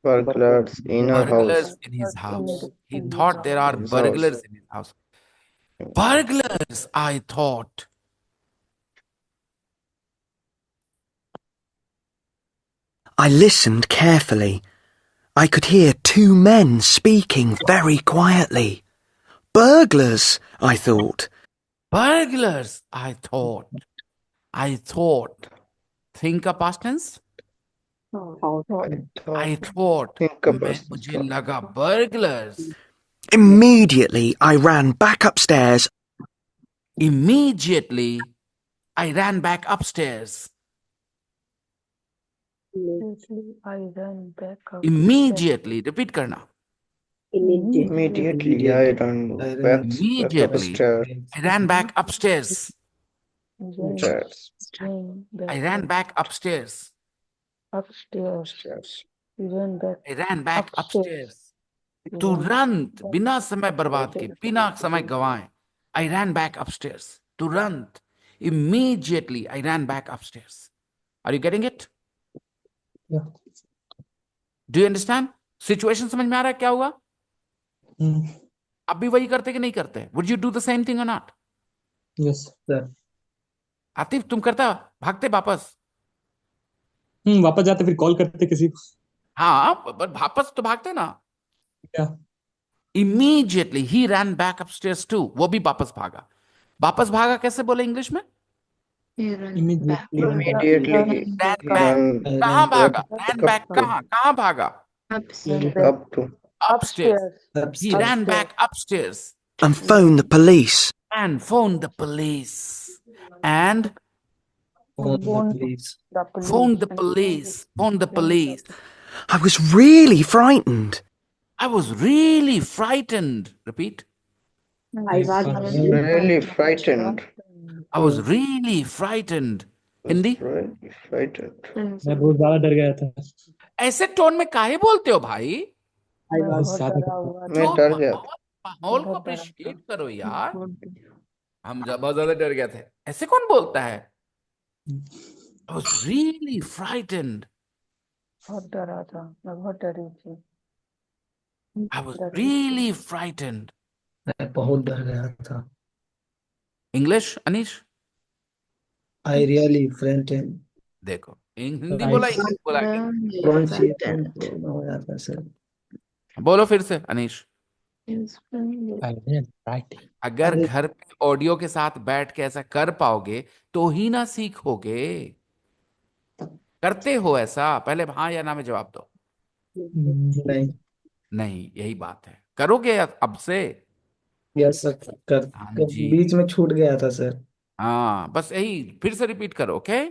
Burglars in our burglars house. in his house. He thought there are His burglars house. in his house. Burglars, I thought. I listened carefully. I could hear two men speaking very quietly. Burglars, I thought. Burglars, I thought. I thought. Think of past tense? I thought. Think about मुझे लगा burglars. Immediately, I ran back upstairs. Immediately, I ran back upstairs. I ran back up. Immediately, repeat करना. Immediately, I ran back upstairs. I ran back upstairs. Upstairs. I ran back upstairs. Upstairs. I ran back upstairs. तुरंत बिना समय बर्बाद के, बिना समय गवाए, I ran back upstairs. तुरंत, immediately I ran back upstairs. Are you getting it? Yeah. Do you understand? Situation समझ में आ रहा है क्या हुआ? अब भी वही करते कि नहीं करते? Would you do the same thing or not? Yes, sir. Atif, तुम करता, भागते वापस? वापस जाते फिर कॉल करते किसी को. हाँ, पर वापस तो भागते ना. Yeah. Immediately he ran back upstairs too. वो भी वापस भागा. वापस भागा कैसे बोले इंग्लिश में? Immediately he कहाँ भागा? ran back कहाँ भागा? up to Upstairs. He ran back upstairs And phoned the police. and phoned the police. And phoned the police. I was really frightened. I was really frightened. Repeat. I was really frightened. I was really frightened. Hindi? Really frightened. मैं बहुत ज्यादा डर गया था. ऐसे tone में काहे बोलते हो भाई? मैं डर गया था. माहौल को अप्रिशिएट करो यार. हम बहुत ज्यादा डर गए थे. ऐसे कौन बोलता है? I was really frightened. बहुत डरा था, मैं बहुत डरी थी. I was really frightened. मैं बहुत डर गया था। English Anish? I really frightened. देखो हिंदी बोला, इंग्लिश बोला कि Pronunciation प्रॉब्लम हो जाता है सर। बोलो फिर से अनीश। राइट। अगर घर पे ऑडियो के साथ बैठ के ऐसा कर पाओगे तो ही ना सीखोगे। करते हो ऐसा? पहले हाँ या ना में जवाब दो। नहीं। नहीं, यही बात है। करोगे अब से? यस सर, हाँ जी। बीच में छूट गया था सर। हाँ, बस यही फिर से रिपीट करो। Okay,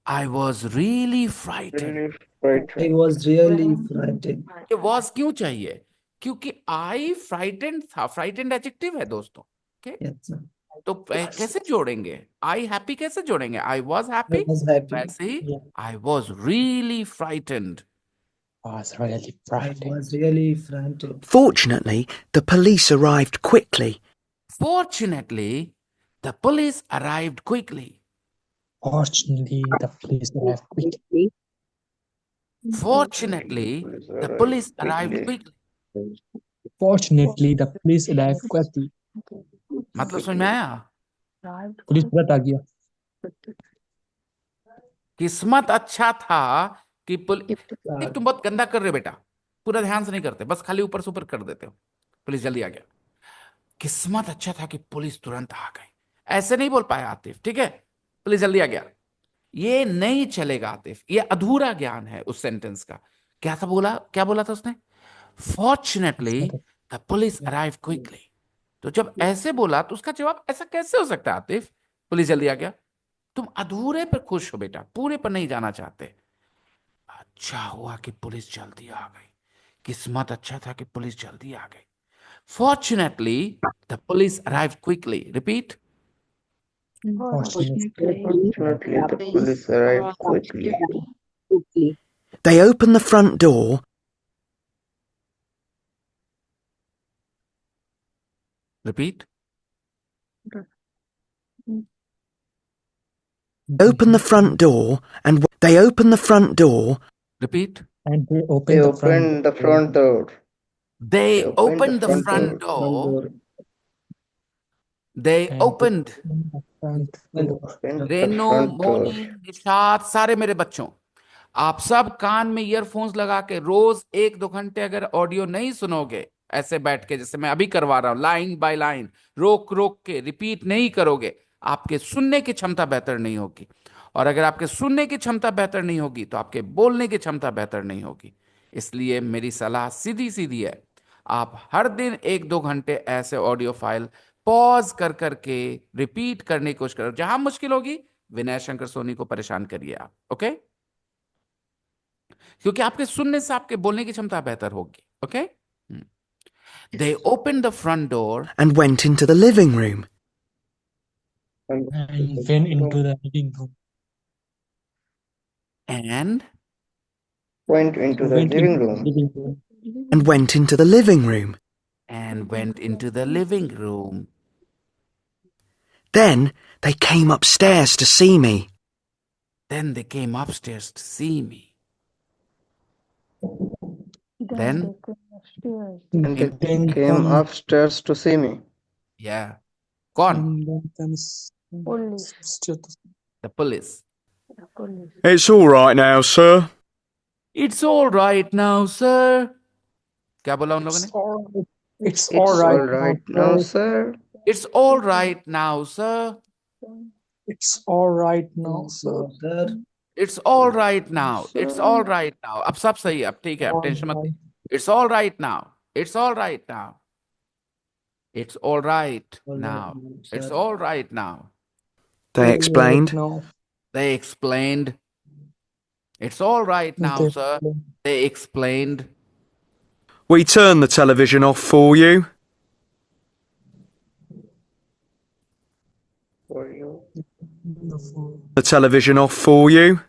I was really frightened. I was really frightened. ये वॉज क्यों चाहिए? क्योंकि आई फ्राइटेंड था। फ्राइटेंड एडजेक्टिव है दोस्तों। Okay, Yes sir. तो कैसे जोड़ेंगे? आई हैप्पी कैसे जोड़ेंगे? I was I happy, was happy. वैसे ही I was really frightened. I was really frightened. Fortunately, the police arrived quickly. Fortunately, the police arrived quickly. Fortunately, the police arrived quickly. Fortunately, the police arrived quickly. Fortunately, the police arrived quickly. मतलब समझ में आया? Police तुरंत आ गया। किस्मत अच्छा था कि तुम बहुत गंदा कर रहे हो बेटा, पूरा ध्यान से नहीं करते, बस खाली ऊपर से ऊपर कर देते हो। पुलिस जल्दी आ गया। किस्मत अच्छा था कि पुलिस तुरंत आ गई। ऐसे नहीं बोल पाया आतिफ, ठीक है? पुलिस जल्दी आ गया, ये नहीं चलेगा आतिफ, ये अधूरा ज्ञान है उस सेंटेंस का। क्या था बोला, क्या बोला था उसने? Fortunately the police arrive quickly. तो जब ऐसे बोला तो उसका जवाब ऐसा कैसे हो सकता है आतिफ? पुलिस जल्दी आ गया। तुम अधूरे पर खुश हो बेटा, पूरे पर नहीं जाना चाहते। अच्छा हुआ कि पुलिस जल्दी आ गई, किस्मत अच्छा था कि पुलिस जल्दी आ गई। Fortunately, the police arrived quickly. Repeat. Fortunately, the police arrived quickly. They opened the front door Repeat. opened the front door and they opened the front door. Repeat. And they They opened the opened the front door. They opened the front door. They opened. Reno, Moni, Nishat, सारे मेरे बच्चों, आप सब कान में earphones लगा के रोज 1-2 घंटे अगर ऑडियो नहीं सुनोगे ऐसे बैठ के, जैसे मैं अभी करवा रहा हूं, लाइन बाय लाइन, रोक रोक के रिपीट नहीं करोगे, आपके सुनने की क्षमता बेहतर नहीं होगी। और अगर आपके सुनने की क्षमता बेहतर नहीं होगी तो आपके बोलने की क्षमता बेहतर नहीं होगी। इसलिए मेरी सलाह सीधी सीधी है, आप हर दिन 1-2 घंटे ऐसे ऑडियो फाइल पॉज कर करके रिपीट करने की कोशिश करो। जहां मुश्किल होगी विनय शंकर सोनी को परेशान करिए आप। ओके, क्योंकि आपके सुनने से आपके बोलने की क्षमता बेहतर होगी। Okay, they opened the front door and went into the living room. and went into the living room. and Went into the Went living into the room. living room. And went into the living room. went into the living room. Then they came upstairs to see me. Then they came upstairs to see me. Then Then And they Then came come- upstairs to see me. yeah, कौन? and then comes Police. The police. Police. It's all right now, sir. It's all right now, sir. क्या बोला उन लोगों ने? It's It's all right all right now, sir. It's all right now, sir. It's all right now, sir. sir. It's all right now. It's all right now. अब सब सही है, अब ठीक है, अब टेंशन मत लीजिए। It's all right now. It's all right now. It's all right now. It's all right now. They explained. No. They explained. It's all right now, They sir. They explained. We turned the television off for you. For you. The television off for you.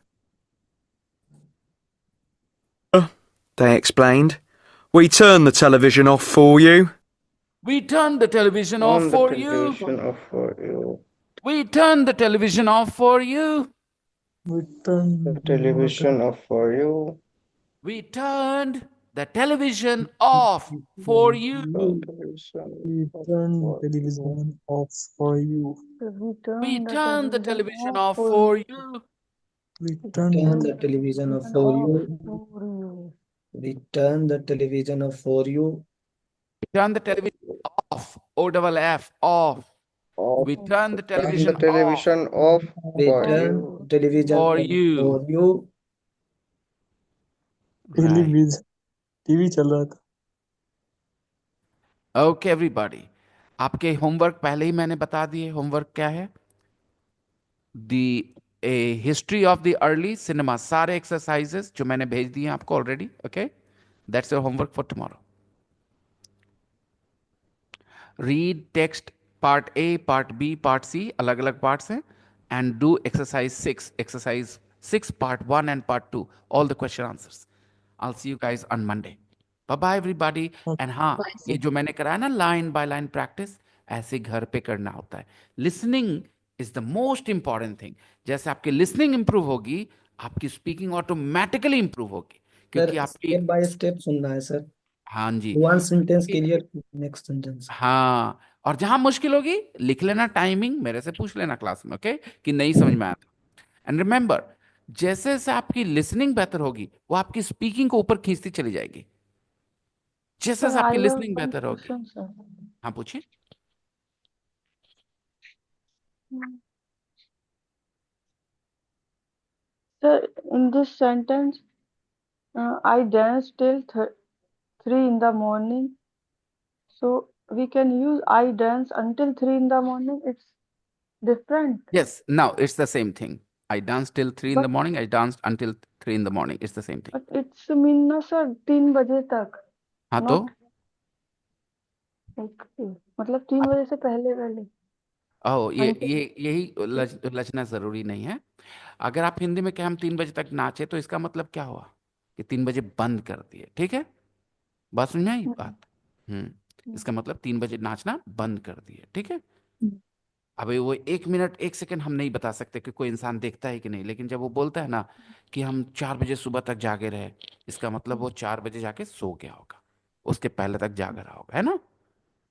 They explained. We turned the television off for you. We turned the television off On the for you. television off for you. We turned the television off for you. We turned The television off for you. We turned the television off for you. We turn television off for you. We turn the television off for for you. you. We Turn turn the television off And for off you. for you. We turn the television off for you. Turn the television off. O-double-F, off. off We turn the Turn television the television off We for turn you. television For off you. for you. Right. television TV चल रहा था. Okay, everybody. आपके homework पहले ही मैंने बता दिए. Homework क्या है? A history of the early cinema. सारे exercises जो मैंने भेज दिए आपको already. Okay? That's your homework for tomorrow. Read text part A, part B, part C, अलग अलग parts हैं, and do exercise 6. Exercise 6, part 1 and part 2. All the question answers. I'll see you guys on Monday. Bye bye everybody. And हाँ, ये जो मैंने कराया ना line by line practice, ऐसे घर पे करना होता है. Listening is the most important thing. जैसे आपकी listening improve होगी, आपकी speaking automatically improve होगी. क्योंकि सर आपकी स्टेप बाय स्टेप सुनना है सर. हाँ जी. One sentence clear, next sentence. हाँ, और जहां मुश्किल होगी लिख लेना, टाइमिंग मेरे से पूछ लेना क्लास में. ओके, कि नहीं समझ में आया था. एंड रिमेंबर, जैसे जैसे आपकी लिसनिंग बेहतर होगी वो आपकी स्पीकिंग को ऊपर खींचती चली जाएगी. जैसे Sir, जैसे आपकी I have लिसनिंग one बेहतर होगी. question, sir. हाँ पूछिए. Sir, in this sentence, I danced till 3 in the morning. So we can use I dance until 3 in the morning. It's different. Yes, now it's the same thing. I danced till 3 in the But morning. I danced until 3 in the morning. It's the same thing. but it's mean ना sir 3 बजे तक. हाँ तो Not like मतलब 3 बजे से पहले पहले. ओह, Until यही उलझना जरूरी नहीं है. अगर आप हिंदी में कहें हम 3 बजे तक नाचे तो इसका मतलब क्या हुआ कि 3 बजे बंद कर दिए. ठीक है, बात समझ में आई बात. इसका मतलब 3 बजे नाचना बंद कर दिए. ठीक है. अभी वो 1 मिनट 1 सेकंड हम नहीं बता सकते कि कोई इंसान देखता है कि नहीं, लेकिन जब वो बोलता है ना कि हम 4 बजे सुबह तक जागे रहे, इसका मतलब वो 4 बजे जाके सो गया होगा, उसके पहले तक जागा रहा होगा, है ना.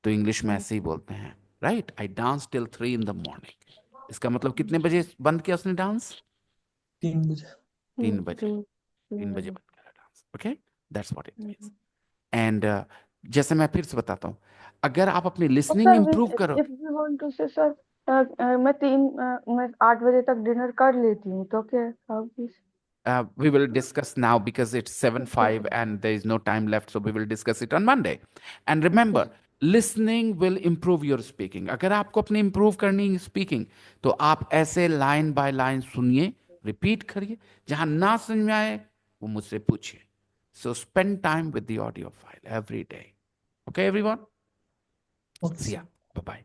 तो इंग्लिश में ऐसे ही बोलते हैं, right. I dance till 3 in the morning. इसका मतलब कितने बजे बंद किया उसने डांस? 3 बजे. 3 बजे. 3 बजे बंद किया dance. Okay, that's what it means. And जैसे मैं फिर से बताता हूँ, अगर आप अपनी लिसनिंग इंप्रूव करो. if we want to say sir, मैं 8 बजे तक डिनर कर लेती हूँ तो क्या? How this? We will discuss now because it's 7:05 and there is no time left, so we will discuss it on Monday. And remember, listening will improve your speaking. अगर आपको अपनी improve करनी है speaking, तो आप ऐसे line by line सुनिए, repeat करिए. जहां ना समझ में आए वो मुझसे पूछिए. So spend time with the audio file every day. Okay, everyone? Okay. See ya. Bye bye.